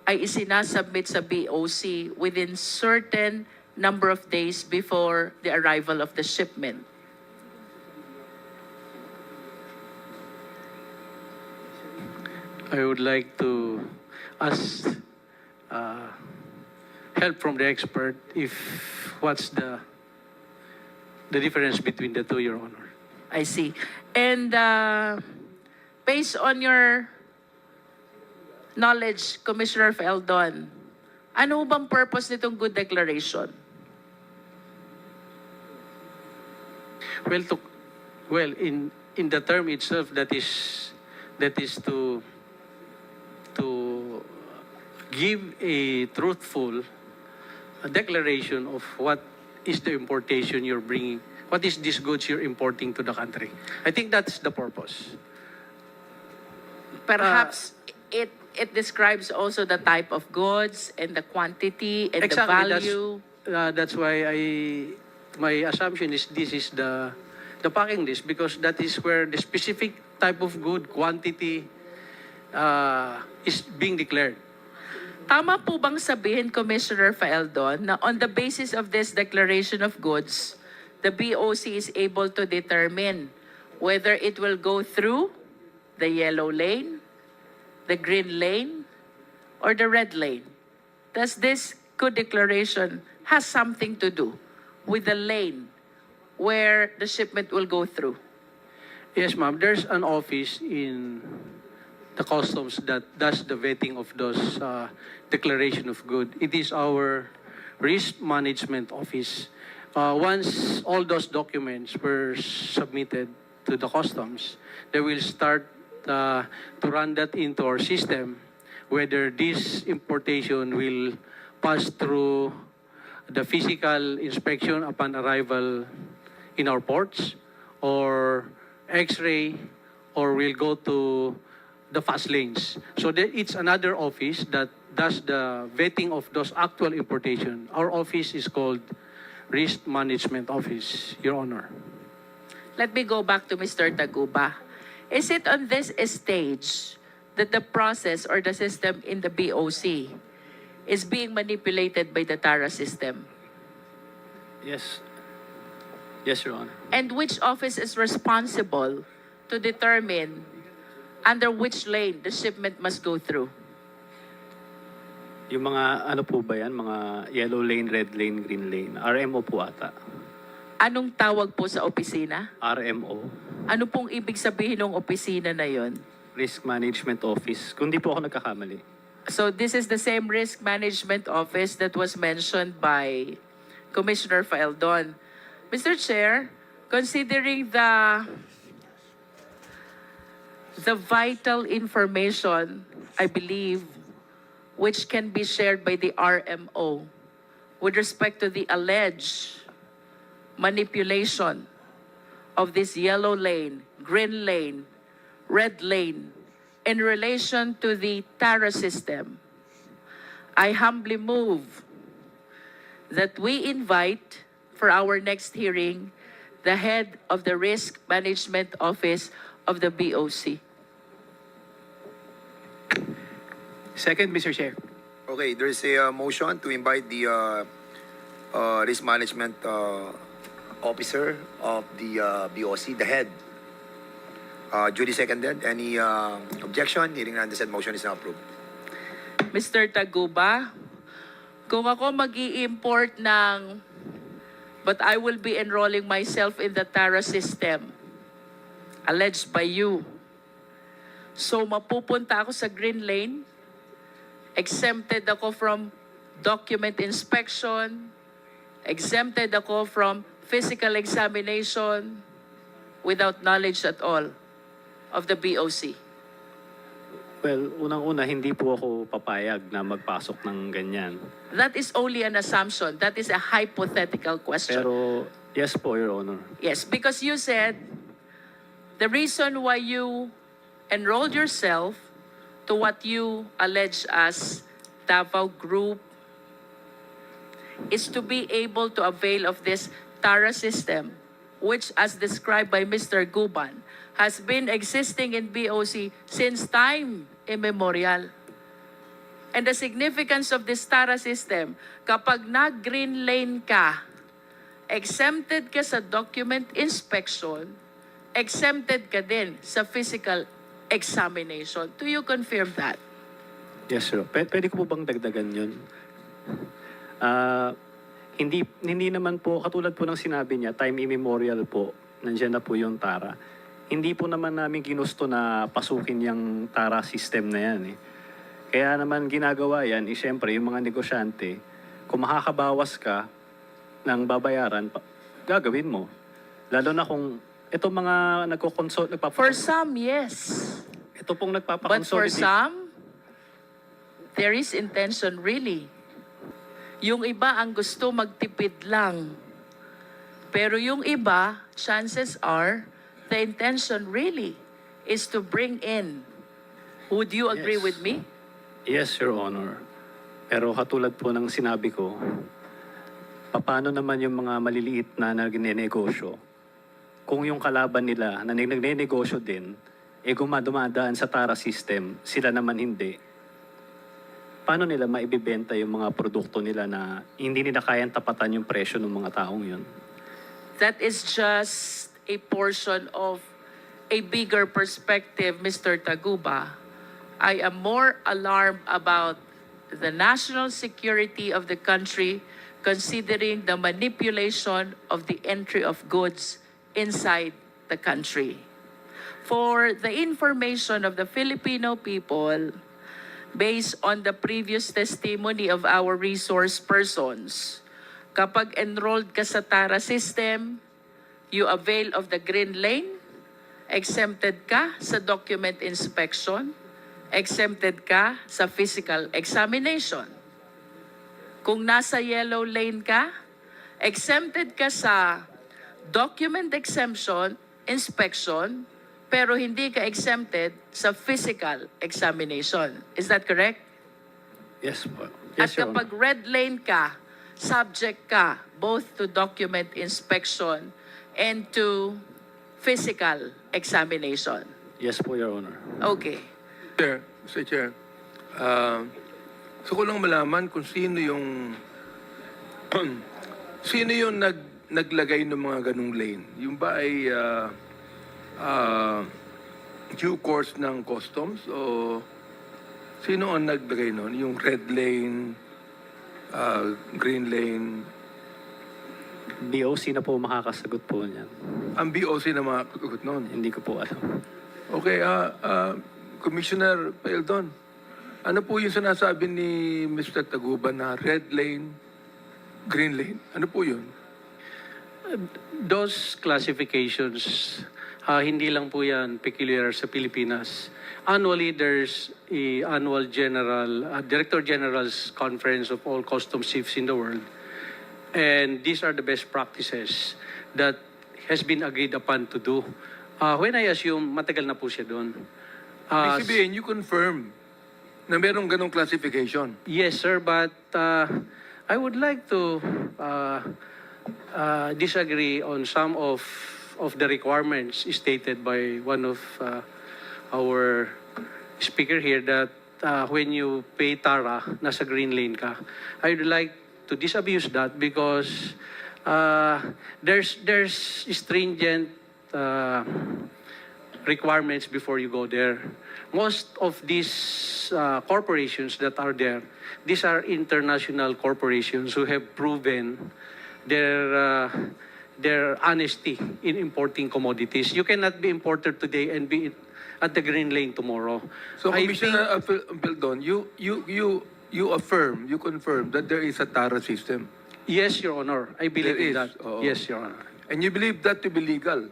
ay isinasubmit sa BOC within certain number of days before the arrival of the shipment. I would like to ask help from the expert if what's the difference between the two, Your Honor. I see. And based on your knowledge, Commissioner Faeldon, ano bang purpose nitong good declaration? Well, in the term itself, that is to give a truthful declaration of what is the importation you're bringing, what is these goods you're importing to the country. I think that's the purpose. Perhaps it describes also the type of goods and the quantity and the value. That's why my assumption is this is the packing list, because that is where the specific type of good quantity is being declared. Tama po bang sabihin, Commissioner Faeldon, na on the basis of this declaration of goods, the BOC is able to determine whether it will go through the yellow lane, the green lane, or the red lane? Does this good declaration has something to do with the lane where the shipment will go through? Yes, ma'am. There's an office in the customs that does the vetting of those declaration of good. It is our risk management office. Once all those documents were submitted to the customs, they will start to run that into our system, whether this importation will pass through the physical inspection upon arrival in our ports, or X-ray, or will go to the fast lanes. So it's another office that does the vetting of those actual importation. Our office is called Risk Management Office, Your Honor. Let me go back to Mr. Taguba. Is it on this stage that the process or the system in the BOC is being manipulated by the TARA system? Yes. Yes, Your Honor. And which office is responsible to determine under which lane the shipment must go through? Yung mga ano po ba yan? Mga yellow lane, red lane, green lane. RMO po ata. Anong tawag po sa opisina? RMO. Ano pong ibig sabihin ng opisina na yon? Risk Management Office. Kung di po ako nagkakamali. So this is the same risk management office that was mentioned by Commissioner Faeldon. Mr. Chair, considering the the vital information, I believe, which can be shared by the RMO with respect to the alleged manipulation of this yellow lane, green lane, red lane in relation to the TARA system. I humbly move that we invite for our next hearing the head of the Risk Management Office of the BOC. Second, Mr. Chair. Okay, there's a motion to invite the risk management officer of the BOC, the head. Duly seconded. Any objection? Hearing none, the said motion is now approved. Mr. Taguba, kung ako mag-i-import ng, but I will be enrolling myself in the TARA system, alleged by you. So mapupunta ako sa green lane, exempted ako from document inspection, exempted ako from physical examination without knowledge at all of the BOC. Well, unang-una, hindi po ako papayag na magpasok ng ganyan. That is only an assumption. That is a hypothetical question. Pero, yes po, Your Honor. Yes, because you said the reason why you enrolled yourself to what you allege as Davao Group is to be able to avail of this TARA system, which, as described by Mr. Guban, has been existing in BOC since time immemorial. And the significance of this TARA system, kapag nag-green lane ka, exempted ka sa document inspection, exempted ka din sa physical examination. Do you confirm that? Yes, sir. Pwede ko po bang dagdagan yun? Hindi naman po, katulad po ng sinabi niya, time immemorial po, nandiyan na po yung TARA. Hindi po naman namin ginusto na pasukin yung TARA system na yan. Kaya naman ginagawa yan, syempre, yung mga negosyante, kung makakabawas ka ng babayaran, gagawin mo. Lalo na kung ito mga For some, yes. Ito pong But for nagpapakonsolidate. some, there is intention really. Yung iba ang gusto magtipid lang. Pero yung iba, chances are, the intention really is to bring in. Would you agree Yes. with me? Yes, Your Honor. Pero katulad po ng sinabi ko, paano naman yung mga maliliit na nagnenegosyo? Kung yung kalaban nila na nagnenegosyo din, dumadaan sa TARA system, sila naman hindi. Paano nila maibibenta yung mga produkto nila na hindi nila kayang tapatan yung presyo ng mga taong yun? That is just a portion of a bigger perspective, Mr. Taguba. I am more alarmed about the national security of the country considering the manipulation of the entry of goods inside the country. For the information of the Filipino people, based on the previous testimony of our resource persons, kapag enrolled ka sa TARA system, you avail of the green lane, exempted ka sa document inspection, exempted ka sa physical examination. Kung nasa yellow lane ka, exempted ka sa document exemption, inspection, pero hindi ka exempted sa physical examination. Is that correct? Yes po. At Yes, Your kapag Honor. red lane ka, subject ka both to document inspection and to physical examination. Yes po, Your Honor. Okay. Mr. Chair, gusto ko lang malaman kung sino yung naglagay ng mga ganung lane. Yung ba ay due course ng customs o sino ang naglagay nun? Yung red lane, green lane, BOC na po makakasagot po niyan. ang BOC na mga kagugot nun. Hindi ko po alam. Okay, Commissioner Paildon, ano po yung sinasabi ni Mr. Taguban na red lane, green lane? Ano po yun? Those classifications Hindi lang po yan peculiar sa Pilipinas. Annually, there's a annual Director General's Conference of all customs chiefs in the world. And these are the best practices that has been agreed upon to do. When I assume, matagal na po siya doon. Ibig sabihin, you confirm na merong ganong classification. Yes, sir, but I would like to disagree on some of the requirements stated by one of our speaker here that when you pay TARA, nasa green lane ka. I would like to disabuse that because there's stringent requirements before you go there. Most of these corporations that are there, these are international corporations who have proven their honesty in importing commodities. You cannot be importer today and be at the green lane tomorrow. So, I Commissioner Peldon, you affirm, you confirm that there is a TARA system. Yes, Your Honor. I believe There in is, that. oo. Yes, Your Honor. And you believe that to be legal.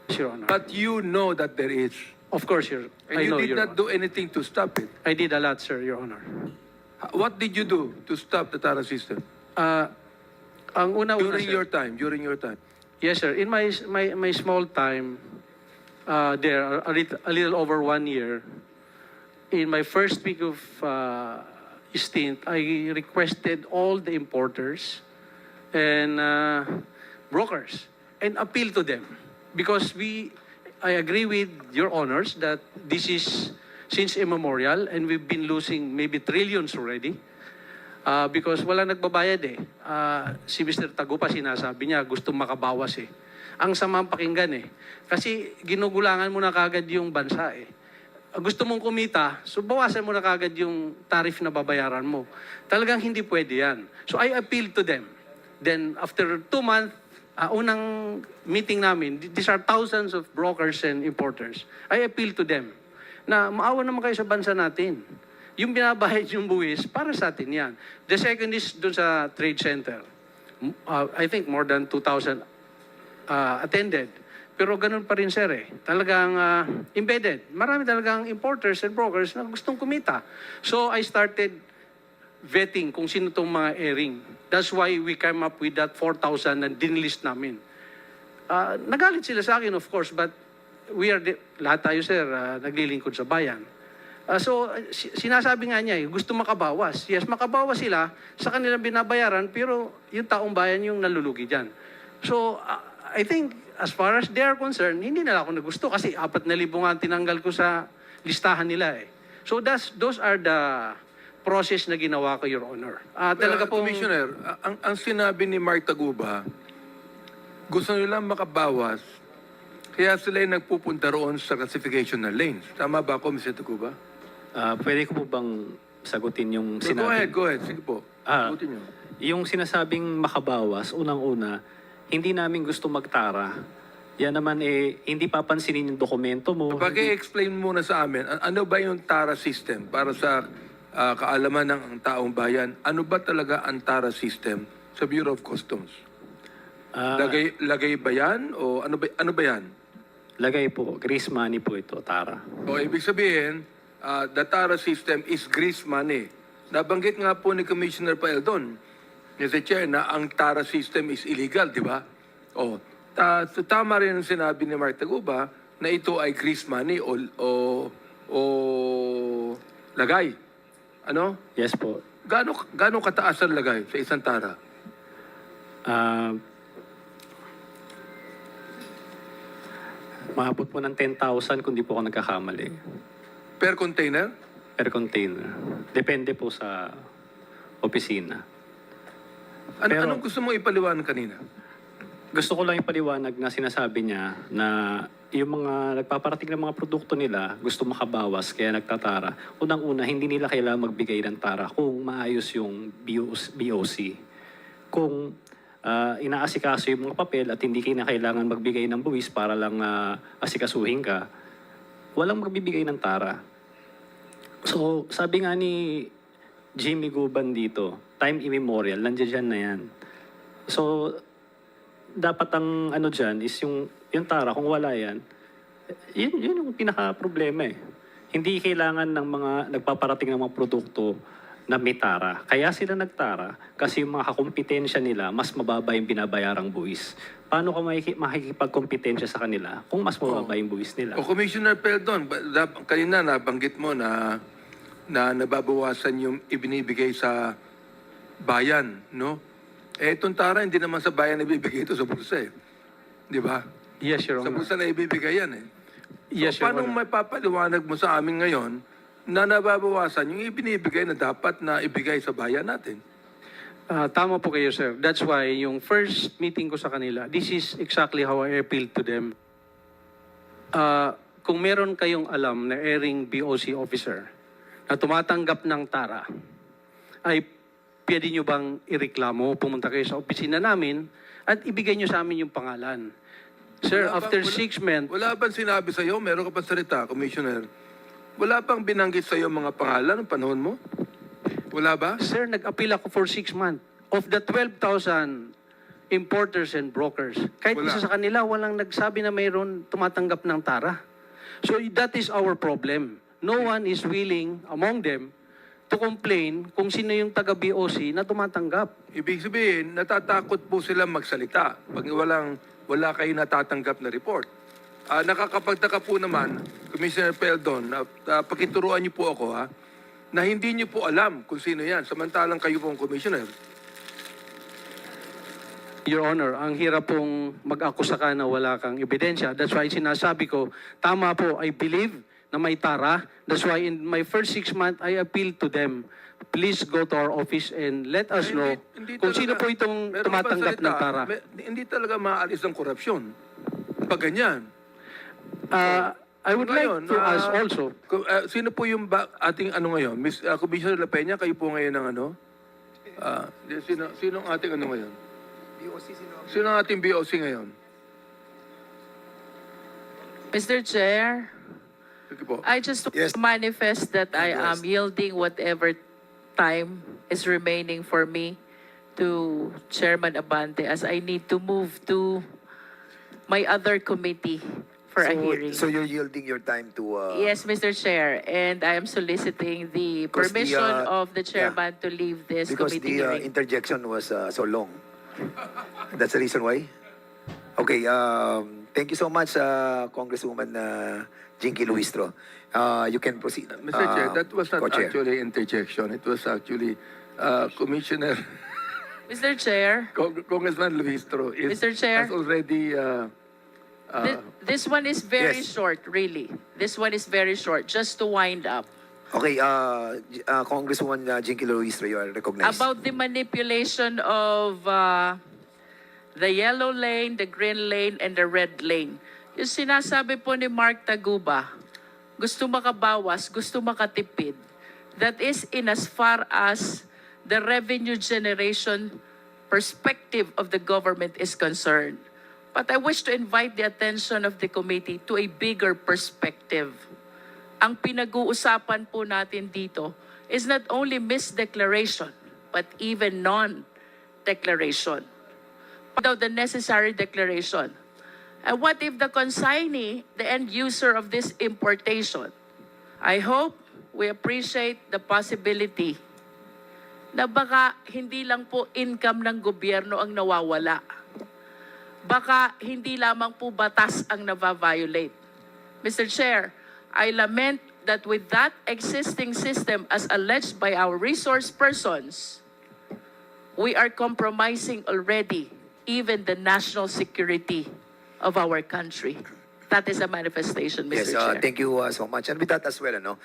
Yes, Your Honor. But you know that there is. Of course, Your And I you know, did Your not Honor. do anything to stop it. I did a lot, sir, Your Honor. What did you do to stop the TARA system? Ang una-una, During sir. your time. Yes, sir. In my small time, there, a little over 1 year, in my first week of stint, I requested all the importers and brokers and appeal to them because I agree with your honors that this is since immemorial and we've been losing maybe trillions already. Because wala nagbabayad eh. Si Mr. Tagupa sinasabi niya gusto makabawas eh. Ang samang pakinggan eh. Kasi ginugulangan mo na kagad yung bansa eh. Gusto mong kumita, so bawasan mo na kagad yung tariff na babayaran mo. Talagang hindi pwede yan. So I appealed to them. Then after 2 months, unang meeting namin, these are thousands of brokers and importers. I appealed to them na maawa naman kayo sa bansa natin. Yung binabayad yung buwis, para sa atin yan. The second is dun sa trade center. I think more than 2,000 attended. Pero ganun pa rin, sir eh. Talagang embedded. Marami talagang importers and brokers na gustong kumita. So I started vetting kung sino tong mga airing. That's why we came up with that 4,000 na dinlist namin. Nagalit sila sa akin, of course, but lahat tayo, sir, naglilingkod sa bayan. So, sinasabi nga niya, gusto makabawas. Yes, makabawas sila sa kanilang binabayaran, pero yung taong bayan yung nalulugi dyan. So, I think, as far as they are concerned, hindi nila ako nagusto kasi 4,000 nga tinanggal ko sa listahan nila eh. So, those are the process na ginawa ko, Your Honor. Talaga pong... Commissioner, ang sinabi ni Mark Taguba, gusto nilang makabawas, kaya sila yung nagpupunta roon sa classification ng lanes. Tama ba ako, Mr. Taguba? Pwede ko po bang sagutin yung Go sinabi? ahead. Sige po. Sagutin niyo. Yung sinasabing makabawas, unang-una, hindi namin gusto magtara. Yan naman hindi papansinin yung dokumento mo. Pag-explain muna sa amin, ano ba yung TARA system para sa kaalaman ng taong bayan? Ano ba talaga ang TARA system sa Bureau of Customs? Lagay ba yan? O ano ba yan? Lagay po, grease money po ito, tara. O ibig sabihin, the TARA system is grease money. Nabanggit nga po ni Commissioner Paeldon, Mr. Chair, na ang TARA system is illegal, di ba? O, tama rin ang sinabi ni Mark Taguba na ito ay grease money o lagay. Ano? Yes po. Gaano kataas ang lagay sa isang TARA? Maabot po ng 10,000 kung di po ako nagkakamali. Per container? Per container. Depende po sa opisina. Pero- Anong gusto mong ipaliwanag kanina? Gusto ko lang ipaliwanag na sinasabi niya na yung mga nagpaparating ng mga produkto nila gusto makabawas kaya nagtatara. Unang-una, hindi nila kailangan magbigay ng tara kung maayos yung BOC. Kung inaasikaso yung mga papel at hindi kayo na kailangan magbigay ng buwis para lang asikasuhin ka, walang magbibigay ng tara. So, sabi nga ni Jimmy Guban dito, time immemorial, nandiyan na yan. So, dapat ang ano dyan is yung Yung tara, kung wala yan, yun yung pinaka-problema eh. Hindi kailangan ng mga nagpaparating ng mga produkto na may tara. Kaya sila nagtara kasi yung mga kakumpetensya nila, mas mababa yung binabayarang buwis. Paano ka makikipagkompetensya sa kanila kung mas mababa yung buwis nila? O Commissioner Peldon, kanina nabanggit mo na nababawasan yung ibinibigay sa bayan, no? Eh, itong tara, hindi naman sa bayan ibibigay ito sa bulsa eh. Di ba? Yes, Your Sa Honor. bulsa na ibibigay yan eh. Yes, So, Your paano Honor. may papaliwanag mo sa amin ngayon na nababawasan yung ibinibigay na dapat na ibigay sa bayan natin? Tama po kayo, sir. That's why yung first meeting ko sa kanila, this is exactly how I appealed to them. Kung meron kayong alam na erring BOC officer na tumatanggap ng tara, ay pwede nyo bang ireklamo, pumunta kayo sa opisina namin at ibigay nyo sa amin yung pangalan. Sir, after 6 months, Wala bang sinabi sa'yo, meron ka pang salita, Commissioner? Wala bang binanggit sa'yo mga pangalan ng panahon mo? Wala ba? sir, nag-appeal ako for 6 months. Of the 12,000 importers and brokers, kahit Wala. isa sa kanila, walang nagsabi na mayroon tumatanggap ng tara. So that is our problem. No one is willing among them to complain kung sino yung taga-BOC na tumatanggap. Ibig sabihin, natatakot po sila magsalita pag wala kayo natatanggap na report. Nakakapagtaka po naman, Commissioner Peldon, pakituruan niyo po ako na hindi niyo po alam kung sino yan, samantalang kayo pong Commissioner. Your Honor, ang hirap pong mag-akusa ka na wala kang ebidensya. That's why sinasabi ko, tama po, I believe na may tara. That's why in my first 6 months, I appealed to them. Please go to our office and let us know kung sino po itong Meron ka bang tumatanggap salita? ng tara. Hindi talaga maalis ang korupsyon. Pag ganyan. I would like Ngayon, to ask also, sino po yung ating ano ngayon? Commissioner La Peña, kayo po ngayon ng ano? Sino ang ating ano ngayon? Sino ang ating BOC ngayon? Mr. Chair, Sige po. I just want Yes. to manifest that I am Yes. yielding whatever time is remaining for me to Chairman Abante as I need to move to my other committee for a hearing. So you're yielding your time to... Yes, Mr. Chair, and I am soliciting the Because the, permission of the chairman to leave this Because committee the hearing. interjection was so long. That's the reason why? Okay, thank you so much, Congresswoman Jinky Luistro. You can proceed. Mr. Chair, that was not Co-chair. actually interjection. It was actually Commissioner Mr. Chair, Congressman Luistro Mr. Chair. has already this one is very Yes. short, really. This one is very short, just to wind up. Okay, Congresswoman Jinky Luistro, you are recognized. About the manipulation of the yellow lane, the green lane, and the red lane. Yung sinasabi po ni Mark Taguba, gusto makabawas, gusto makatipid. That is in as far as the revenue generation perspective of the government is concerned. But I wish to invite the attention of the committee to a bigger perspective. Ang pinag-uusapan po natin dito is not only misdeclaration, but even non-declaration. Without the necessary declaration. And what if the consignee, the end user of this importation? I hope we appreciate the possibility na baka hindi lang po income ng gobyerno ang nawawala. Baka hindi lamang po batas ang nava-violate. Mr. Chair, I lament that with that existing system as alleged by our resource persons, we are compromising already even the national security of our country. That is a manifestation, Mr. Yes, Chair. thank you so much. And with that as well, ano?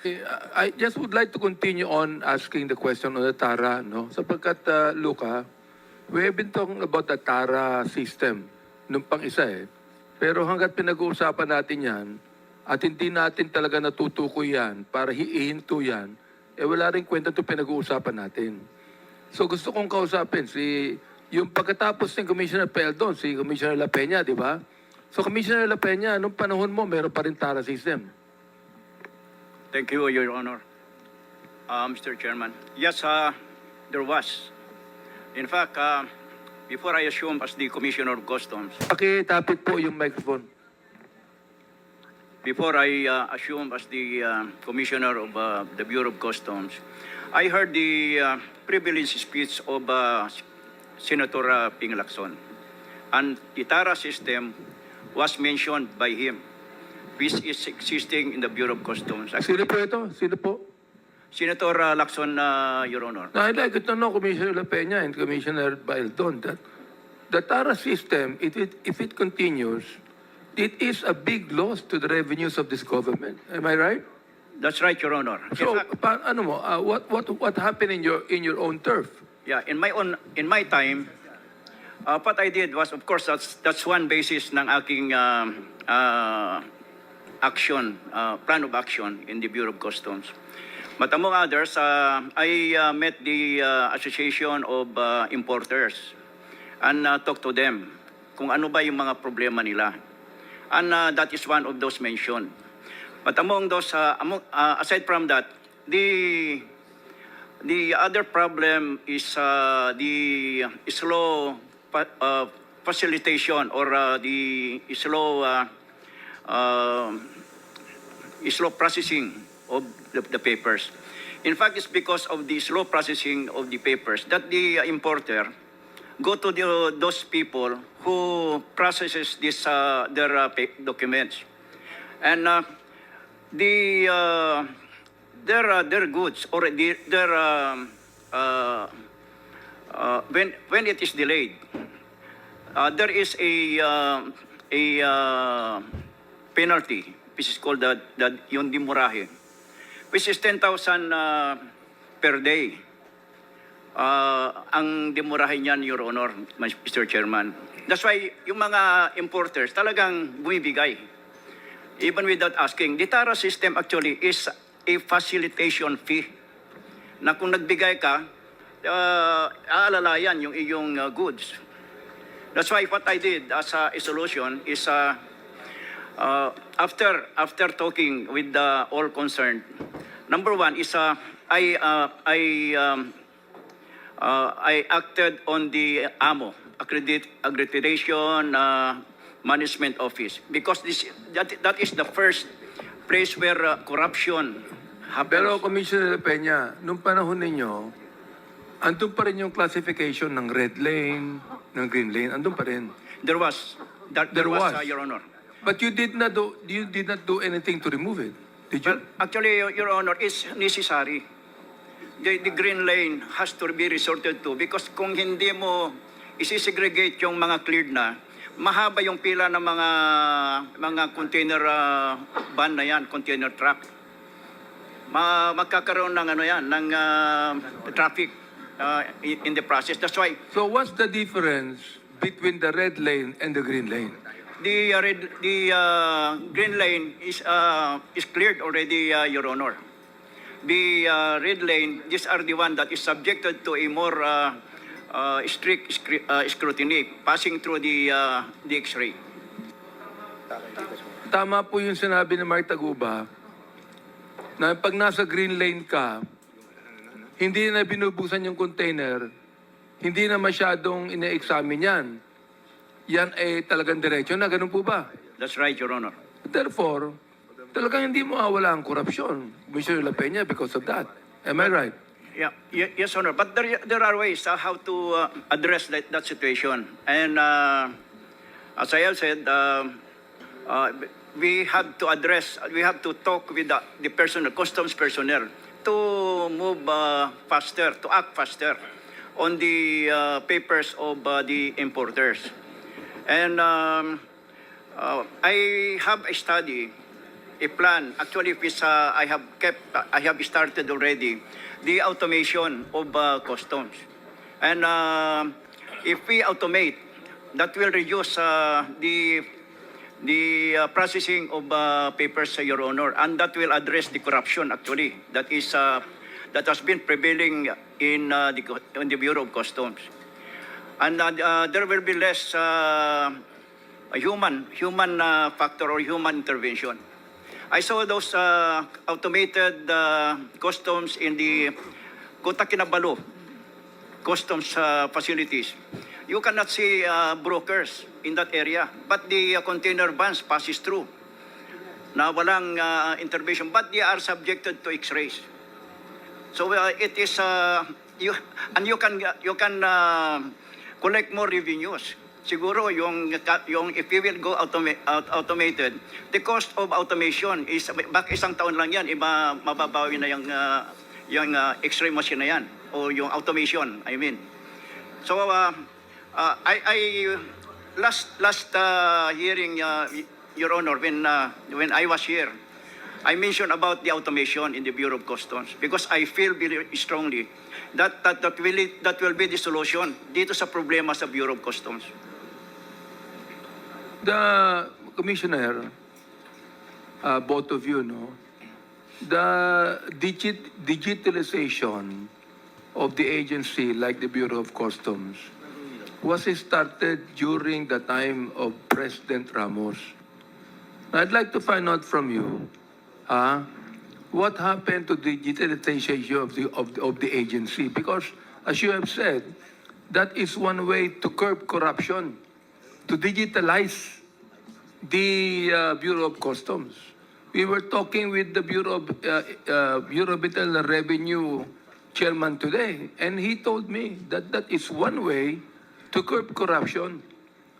I just would like to continue on asking the question on the TARA, no? Sapagkat, Luca, we have been talking about the TARA system nung pang-isa eh. Pero hanggat pinag-uusapan natin yan, at hindi natin talaga natutukoy yan para hihinto yan, eh wala rin kwenta ito pinag-uusapan natin. So gusto kong kausapin yung pagkatapos ng Commissioner Peldon, si Commissioner La Peña, di ba? So Commissioner La Peña, nung panahon mo, meron pa rin TARA system. Thank you, Your Honor. Mr. Chairman. Yes, there was. In fact, before I assumed as the Commissioner of Customs, Pakitapit po yung microphone. before I assume as the Commissioner of the Bureau of Customs, I heard the privilege speech of Senator Ping Lacson. And the TARA system was mentioned by him, which is existing in the Bureau of Customs. Sino po ito? Sino po? Senator Lacson, Your Honor. Now, I'd like to know, Commissioner La Peña and Commissioner Baildon, that the TARA system, if it continues, it is a big loss to the revenues of this government. Am I right? That's right, Your Honor. So, what happened in your own turf? Yeah, in my time, what I did was, of course, that's one basis ng aking action, plan of action in the Bureau of Customs. But among others, I met the Association of Importers and talked to them kung ano ba yung mga problema nila. And that is one of those mentioned. But among those, aside from that, the other problem is the slow facilitation or the slow processing of the papers. In fact, it's because of the slow processing of the papers that the importer go to those people who processes their documents, and their goods or when it is delayed, there is a penalty, which is called yung dimurahe, which is 10,000 per day. Ang dimurahe niyan, Your Honor, Mr. Chairman. That's why yung mga importers talagang bumibigay, even without asking. The TARA system actually is a facilitation fee na kung nagbigay ka, aalalayan yung iyong goods. That's why what I did as a solution is after talking with all concerned, number one is I acted on the AMO, Accreditation Management Office, because that is the first place where corruption happens. Pero Commissioner La Peña, nung panahon ninyo, andun pa rin yung classification ng red lane, ng green lane, andun pa rin. There was, Your Honor. But you did not do anything to remove it, did you? Well, actually, Your Honor, it's necessary. The green lane has to be resorted to because kung hindi mo isi-segregate yung mga cleared na, mahaba yung pila ng mga container van na yan, container truck. Magkakaroon ng ng traffic in the process. That's why So what's the difference between the red lane and the green lane? the green lane is cleared already, Your Honor. The red lane, these are the one that is subjected to a more strict scrutiny, passing through the X-ray. Tama po yung sinabi ni Mark Taguba na pag nasa green lane ka, hindi na binubusan yung container, hindi na masyadong ina-examine yan. Yan ay talagang diretso na, ganun po ba? That's right, Your Honor. Therefore, talagang hindi mo mawala ang korupsyon, Mr. La Peña, because of that. Am I right? Yeah, yes, Honor. But there are ways how to address that situation. And as I have said, we have to talk with the personnel, customs personnel, to move faster, to act faster on the papers of the importers. And I have a study, a plan, actually, which I have started already, the automation of customs. And if we automate, that will reduce the processing of papers, Your Honor, and that will address the corruption, actually, that has been prevailing in the Bureau of Customs. And there will be less human factor or human intervention. I saw those automated customs in the Kota Kinabalu customs facilities. You cannot see brokers in that area, but the container vans passes through. na walang intervention, but they are subjected to X-rays. So it is you can collect more revenues. Siguro yung if you will go automated, the cost of automation is bak isang taon lang yan, mababawi na yung X-ray machine na yan o yung automation, I mean. So I last hearing, Your Honor, when I was here, I mentioned about the automation in the Bureau of Customs because I feel very strongly that will be the solution dito sa problema sa Bureau of Customs. The Commissioner, both of you know, the digitalization of the agency like the Bureau of Customs was started during the time of President Ramos. I'd like to find out from you, what happened to the digitalization of the agency? Because, as you have said, that is one way to curb corruption, to digitalize the Bureau of Customs. We were talking with the Bureau of Internal Revenue chairman today, and he told me that that is one way to curb corruption.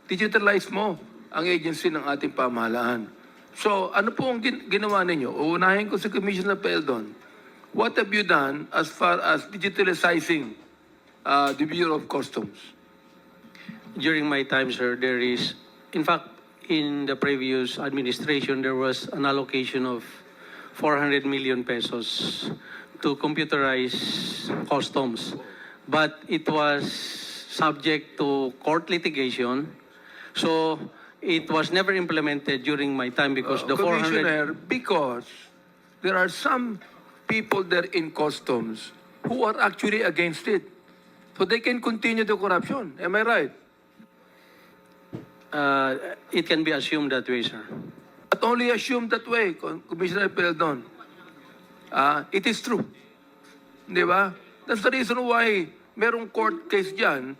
Digitalize mo ang agency ng ating pamahalaan. So, ano po ang ginawa ninyo? Uunahin ko si Commissioner Peldon. What have you done as far as digitalizing the Bureau of Customs? During my time, sir, there is, in fact, in the previous administration, there was an allocation of 400 million pesos to computerize customs. But it was subject to court litigation. So it was never implemented during my time because the 400... Commissioner, because there are some people there in customs who are actually against it. So they can continue the corruption. Am I right? It can be assumed that way, sir. But only assume that way, Commissioner Peldon. It is true. Di ba? That's the reason why merong court case dyan,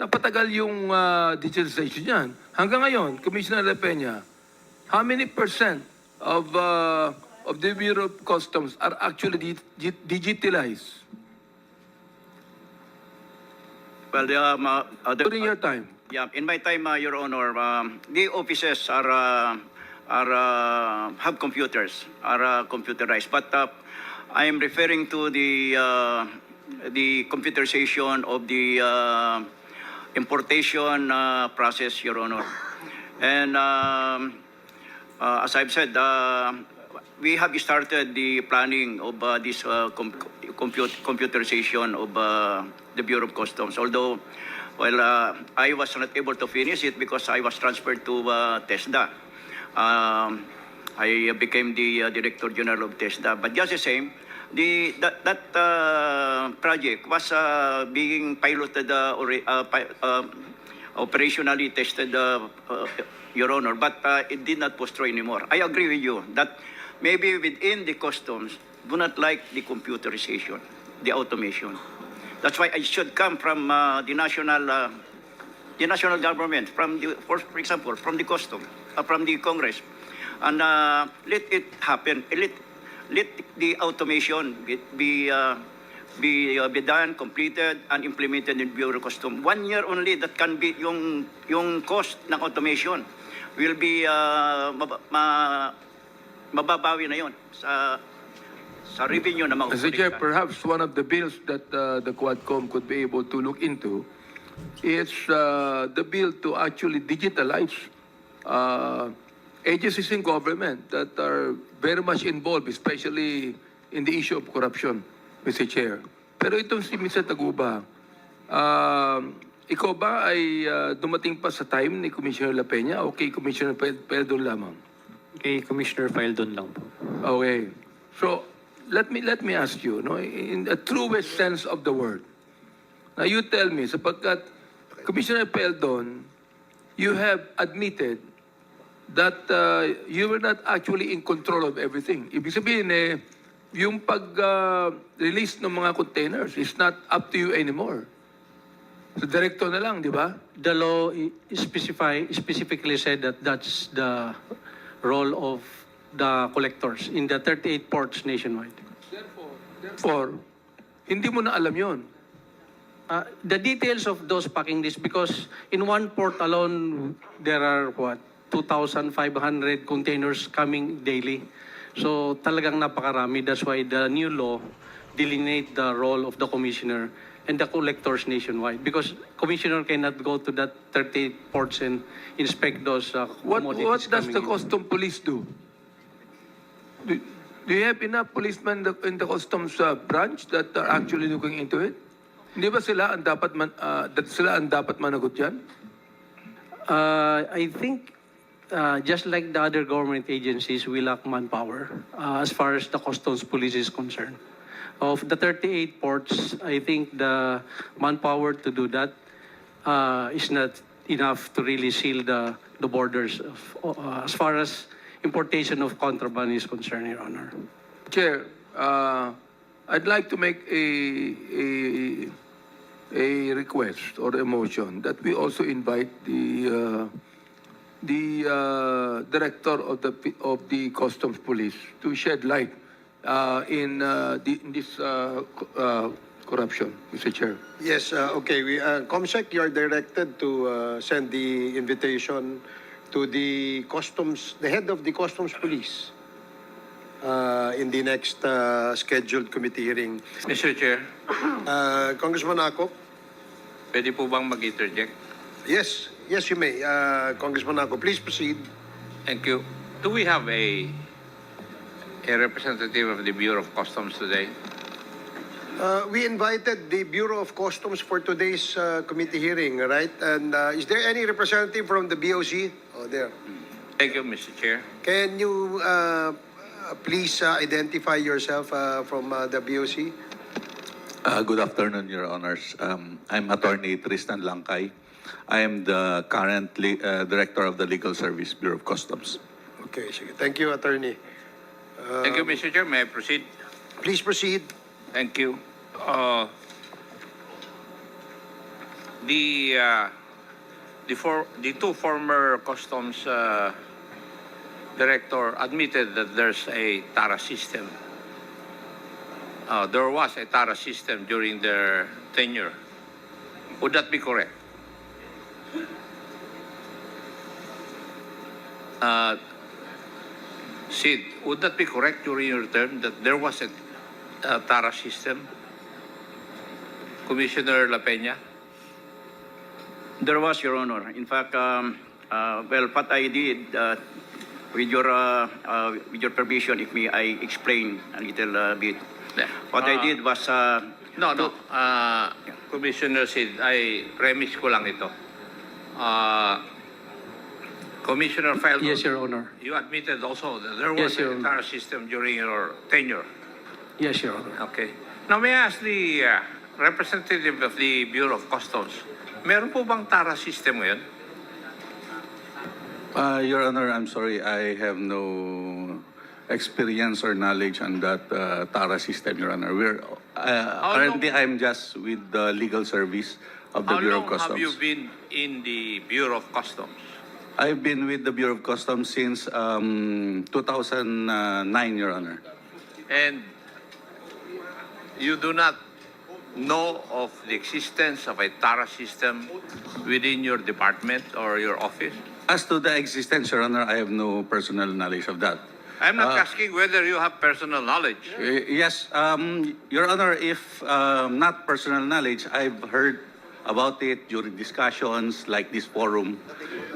napatagal yung digitalization dyan. Hanggang ngayon, Commissioner De Peña, how many percent of the Bureau of Customs are actually digitalized Well, during your time? yeah, in my time, Your Honor, the offices have computers, are computerized. But I am referring to the computerization of the importation process, Your Honor. And as I've said, we have started the planning of this computerization of the Bureau of Customs. Although, well, I was not able to finish it because I was transferred to TESDA. I became the Director General of TESDA. But just the same, that project was being piloted, operationally tested, Your Honor, but it did not posture anymore. I agree with you that maybe within the customs do not like the computerization, the automation. That's why it should come from the national government, from the, for example, from the custom, from the Congress, and let it happen. Let the automation be done, completed, and implemented in Bureau of Customs. 1 year only that can be yung cost ng automation will be mababawi na yon sa revenue na Mr. Chair, makukulikta. perhaps one of the bills that the Quadcom could be able to look into is the bill to actually digitalize agencies in government that are very much involved, especially in the issue of corruption, Mr. Chair. Pero itong si Mr. Taguba, ikaw ba ay dumating pa sa time ni Commissioner La Peña o kay Commissioner Peldon lamang? Kay Commissioner Faildon lang po. Okay. So, let me ask you, no, in the truest sense of the word. Now, you tell me, sapagkat Commissioner Peldon, you have admitted that you were not actually in control of everything. Ibig sabihin, yung pag-release ng mga containers is not up to you anymore. So, director na lang, di ba? The law specifically said that that's the role of the collectors in the 38 ports nationwide. Therefore, hindi mo na alam yon. The details of those packing lists, because in one port alone, there are 2,500 containers coming daily. So talagang napakarami. That's why the new law delineate the role of the commissioner and the collectors nationwide. Because commissioner cannot go to that 38 ports and inspect those What commodities does coming the in. custom police do? Do you have enough policemen in the customs branch that are actually looking into it? Hindi ba sila ang dapat managot diyan? I think just like the other government agencies, we lack manpower as far as the customs police is concerned. Of the 38 ports, I think the manpower to do that is not enough to really seal the borders as far as importation of contraband is concerned, Your Honor. Chair, I'd like to make a request or a motion that we also invite the director of the customs police to shed light in this corruption, Mr. Chair. Yes, okay. COMSEC, you are directed to send the invitation to the head of the customs police in the next scheduled committee hearing. Mr. Chair, Congressman Ako? pwede po bang mag-interject? Yes, you may. Congressman Ako, please proceed. Thank you. Do we have a representative of the Bureau of Customs today? We invited the Bureau of Customs for today's committee hearing, right? And is there any representative from the BOC? Oh, there. Thank you, Mr. Chair. Can you please identify yourself from the BOC? Good afternoon, Your Honors. I'm Attorney Tristan Langkay. I am the current Director of the Legal Service Bureau of Customs. Okay, sige. Thank you, Attorney. Thank you, Mr. Chair. May I proceed? Please proceed. Thank you. The two former customs director admitted that there's a TARA system. There was a TARA system during their tenure. Would that be correct? Sid, would that be correct during your term that there was a TARA system? Commissioner La Peña? There was, Your Honor. In fact, well, what I did, with your permission, if may I explain a little bit. What I did was... No. Commissioner Sid, I premise ko lang ito. Commissioner Feldon, Yes, Your Honor. you admitted also that there was Yes, Your a Honor. TARA system during your tenure. Yes, Your Honor. Okay. Now, may I ask the representative of the Bureau of Customs, meron po bang TARA system ngayon? Your Honor, I'm sorry, I have no experience or knowledge on that TARA system, Your Honor. Currently, I'm just with the legal service of the How Bureau long of Customs. have you been in the Bureau of Customs? I've been with the Bureau of Customs since 2009, Your Honor. And you do not know of the existence of a TARA system within your department or your office? As to the existence, Your Honor, I have no personal knowledge of that. I'm not asking whether you have personal knowledge. Yes, Your Honor, if not personal knowledge, I've heard about it during discussions like this forum,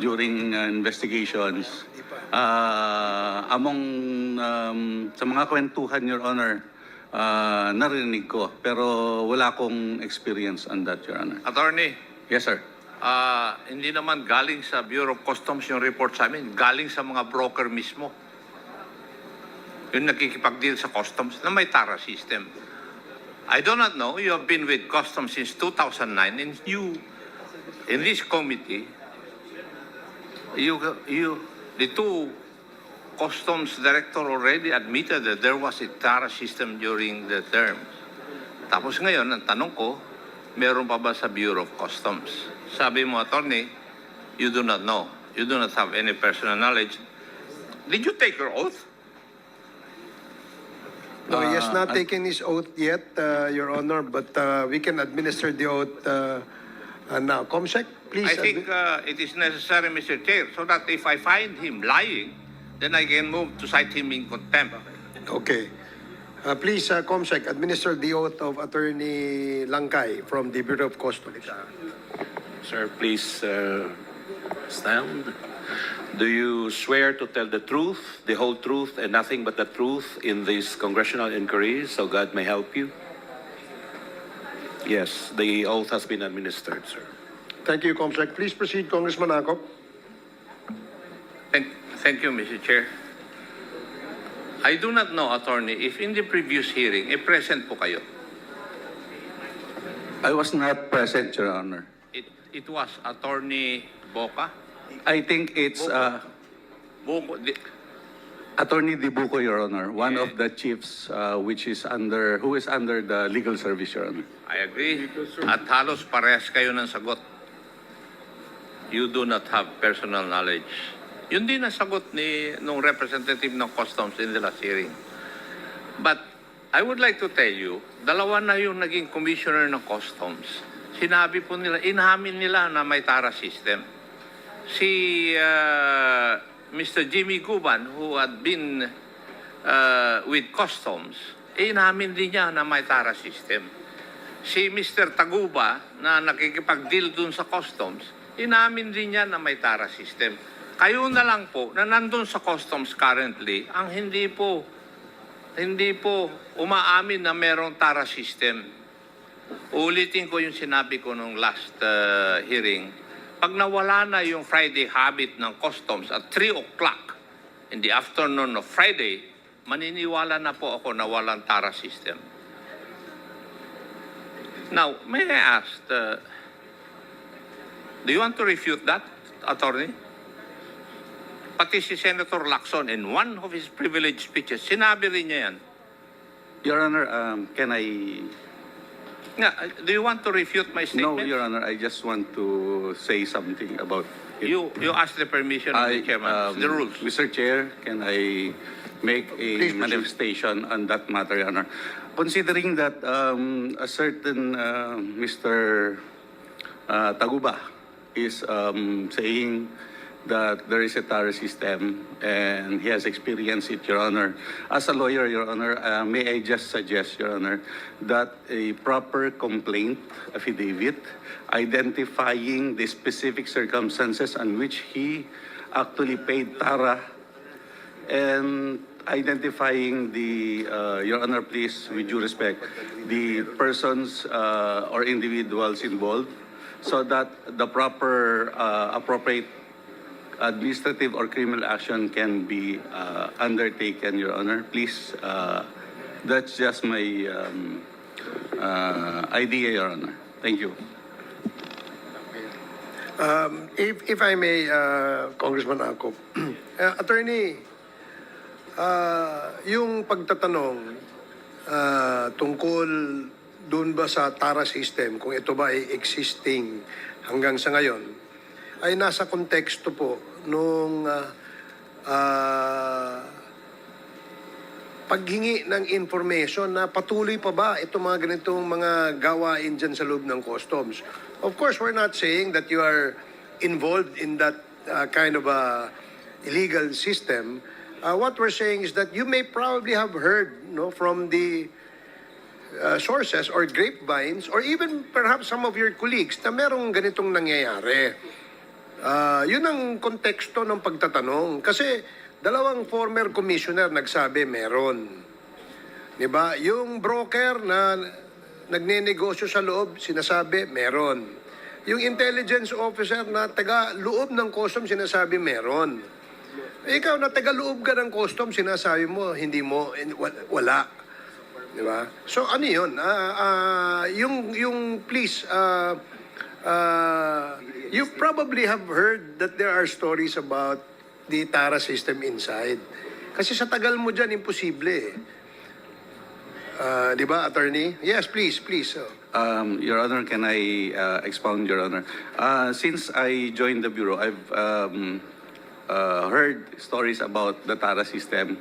during investigations. Sa mga kwentuhan, Your Honor, narinig ko, pero wala akong experience on that, Your Honor. Attorney, Yes, sir. hindi naman galing sa Bureau of Customs yung report sa amin, galing sa mga broker mismo. Yung nakikipag-deal sa customs na may TARA system. I do not know, you have been with customs since 2009 and you, in this committee, the two customs director already admitted that there was a TARA system during the term. Tapos ngayon, ang tanong ko, meron pa ba sa Bureau of Customs? Sabi mo, attorney, you do not know. You do not have any personal knowledge. Did you take your oath? No, he has not taken his oath yet, Your Honor, but we can administer the oath now. Comsec, please. I think it is necessary, Mr. Chair, so that if I find him lying, then I can move to cite him in contempt. Okay. Please, Comsec, administer the oath of Attorney Langkay from the Bureau of Customs. Sir, please stand. Do you swear to tell the truth, the whole truth, and nothing but the truth in this congressional inquiry, so God may help you? Yes, the oath has been administered, sir. Thank you, Comsec. Please proceed, Congressman Acop. Thank you, Mr. Chair. I do not know, Attorney, if in the previous hearing, present po kayo. I was not present, Your Honor. It was Attorney Boca? I think it's Boco, Attorney Dibuco, Your Honor, one of the chiefs who is under the legal service, Your Honor. I agree. At halos parehas kayo ng sagot. You do not have personal knowledge. Yun din ang sagot nung representative ng Customs in the last hearing. But I would like to tell you, dalawa na yung naging commissioner ng Customs. Sinabi po nila, inamin nila na may TARA system. Si Mr. Jimmy Guban, who had been with Customs, inamin din niya na may TARA system. Si Mr. Taguba, na nakikipag-deal dun sa Customs, inamin din niya na may TARA system. Kayo na lang po na nandun sa Customs currently ang hindi po umaamin na merong TARA system. Ulitin ko yung sinabi ko nung last hearing. Pag nawala na yung Friday habit ng Customs at 3 o'clock in the afternoon of Friday, maniniwala na po ako na walang TARA system. Now, may I ask, do you want to refute that, Attorney? Pati si Senator Lacson in one of his privileged speeches, sinabi rin niya yan. Your Honor, can I... Do you want to refute my No, statement? Your Honor, I just want to say something about it. You ask the permission of the chairman. The rules. Mr. Chair, can I make a Please proceed. manifestation on that matter, Your Honor? Considering that a certain Mr. Taguba is saying that there is a TARA system and he has experienced it, Your Honor. As a lawyer, Your Honor, may I just suggest, Your Honor, that a proper complaint affidavit identifying the specific circumstances on which he actually paid TARA and identifying the, Your Honor, please, with due respect, the persons or individuals involved so that the proper appropriate administrative or criminal action can be undertaken, Your Honor. Please, that's just my idea, Your Honor. Thank you. If I may, Congressman Acop, Attorney, yung pagtatanong tungkol doon ba sa TARA system, kung ito ba ay existing hanggang sa ngayon, ay nasa konteksto po nung paghingi ng information na patuloy pa ba itong mga ganitong mga gawain dyan sa loob ng customs. Of course, we're not saying that you are involved in that kind of illegal system. What we're saying is that you may probably have heard from the sources or grapevines or even perhaps some of your colleagues na merong ganitong nangyayari. Yun ang konteksto ng pagtatanong. Kasi dalawang former commissioner nagsabi meron. Diba? Yung broker na nagnenegosyo sa loob, sinasabi meron. Yung intelligence officer na taga-loob ng custom, sinasabi meron. Ikaw na taga-loob ka ng custom, sinasabi mo, hindi mo, wala. Diba? So ano yun? Yung please, you probably have heard that there are stories about the TARA system inside. Kasi sa tagal mo dyan, imposible. Di ba, Attorney? Yes, please. Your Honor, can I expound, Your Honor? Since I joined the Bureau, I've heard stories about the TARA system.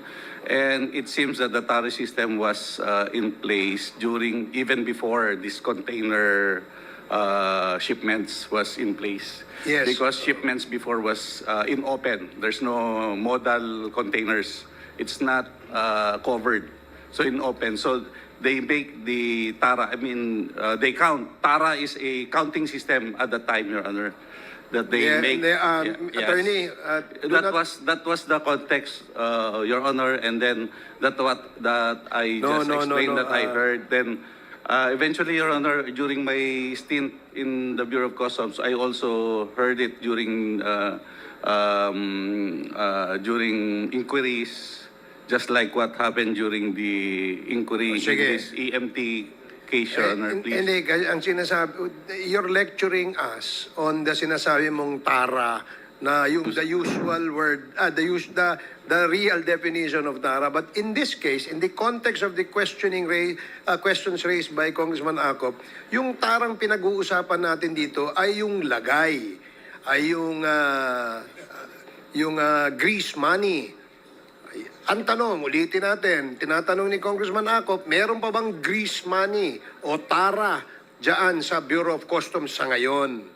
And it seems that the TARI system was in place even before this container shipments was in place. Yes. Because shipments before was in open. There's no modal containers. It's not covered. So in open. So they make the TARA, they count. TARA is a counting system at the time, Your Honor, that they Yeah, make. Yes. Attorney, That was the context, Your Honor, and then that I just explained that I heard. Then eventually, Your Honor, during my stint in the Bureau of Customs, I also heard it during inquiries, just like what happened during the inquiry in Sige. this EMT case, Your Honor, please. Hindi, ang sinasabi, you're lecturing us on the sinasabi mong TARA na yung the usual word, the real definition of TARA. But in this case, in the context of the questions raised by Congressman Acop, yung TARang pinag-uusapan natin dito ay yung lagay, ay yung grease money. Ang tanong, ulitin natin, tinatanong ni Congressman Acop, meron pa bang grease money o TARA dyan sa Bureau of Customs sa ngayon?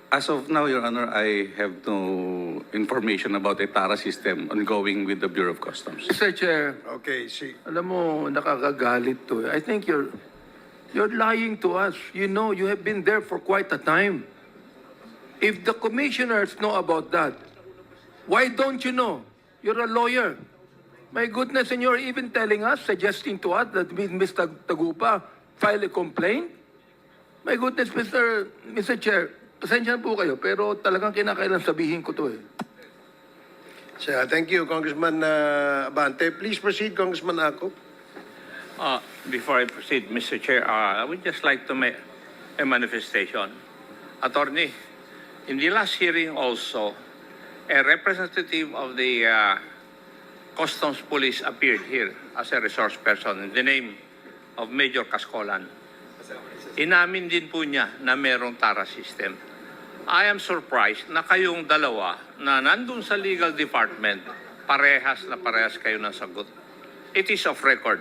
As of now, Your Honor, I have no information about a TARA system ongoing with the Bureau of Customs. Mr. Chair, Okay, see. alam mo, nakakagalit to. I think you're lying to us. You know, you have been there for quite a time. If the commissioners know about that, why don't you know? You're a lawyer. My goodness, and you're even telling us, suggesting to us that Mr. Tagupa file a complaint? My goodness, Mr. Chair, pasensya po kayo, pero talagang kinakailan sabihin ko to eh. So, thank you, Congressman Abante. Please proceed, Congressman Acop. Before I proceed, Mr. Chair, I would just like to make a manifestation. Attorney, in the last hearing also, a representative of the Customs Police appeared here as a resource person in the name of Major Cascolan. Inamin din po niya na merong TARA system. I am surprised na kayong dalawa na nandun sa legal department, parehas kayo ng sagot. It is of record,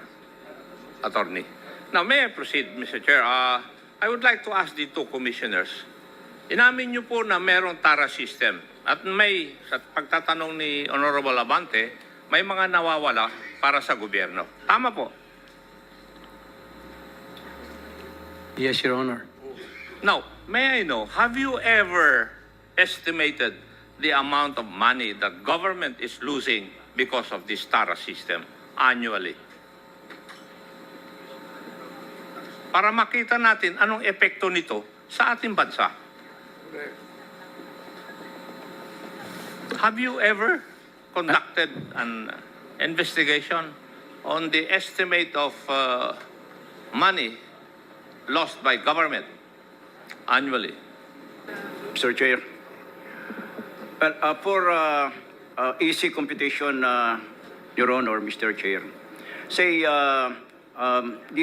Attorney. Now, may I proceed, Mr. Chair? I would like to ask the two commissioners. Inamin niyo po na merong TARA system at may, sa pagtatanong ni Honorable Abante, may mga nawawala para sa gobyerno. Tama po. Yes, Your Honor. Now, may I know, have you ever estimated the amount of money that government is losing because of this TARA system annually? Para makita natin anong epekto nito sa ating bansa. Have you ever conducted an investigation on the estimate of money lost by government annually? Mr. Chair, for easy computation, Your Honor, Mr. Chair, say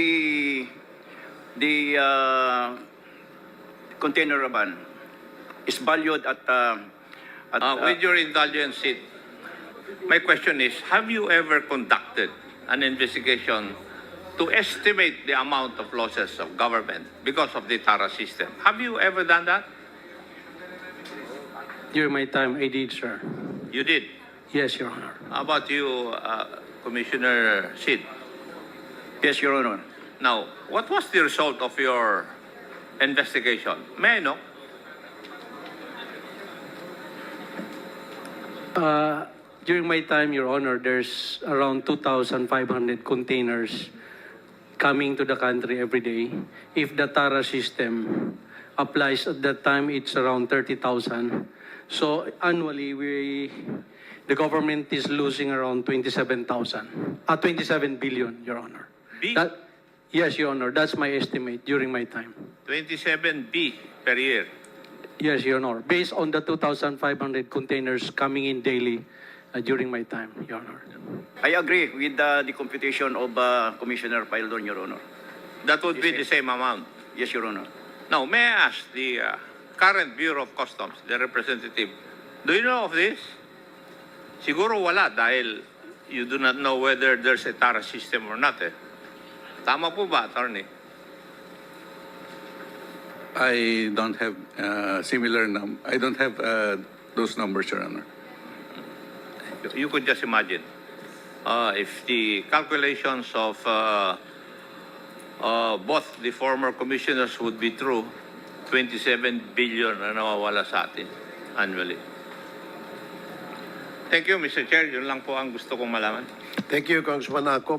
the container ban is valued at with your indulgence, my question is, have you ever conducted an investigation to estimate the amount of losses of government because of the TARA system? Have you ever done that? During my time, I did, sir. You did. Yes, Your Honor. How about you, Commissioner Sid? yes, Your Honor. Now, what was the result of your investigation? May I know? During my time, Your Honor, there's around 2,500 containers coming to the country every day. If the TARA system applies at that time, it's around 30,000. So annually, the government is losing around 27 billion, Your Honor. B? Yes, Your Honor, that's my estimate during my time. 27B per year. Yes, Your Honor, based on the 2,500 containers coming in daily during my time, Your Honor. I agree with the computation of Commissioner Paildon, Your Honor. That would be the same amount. Yes, Your Honor. Now, may I ask the current Bureau of Customs, the representative, do you know of this? Siguro wala dahil you do not know whether there's a TARA system or not eh. Tama po ba, attorney? I don't have I don't have those numbers, Your Honor. You could just imagine if the calculations of both the former commissioners would be true, 27 billion na nawawala sa atin annually. Thank you, Mr. Chair. Yun lang po ang gusto kong malaman. Thank you, Congressman Akop.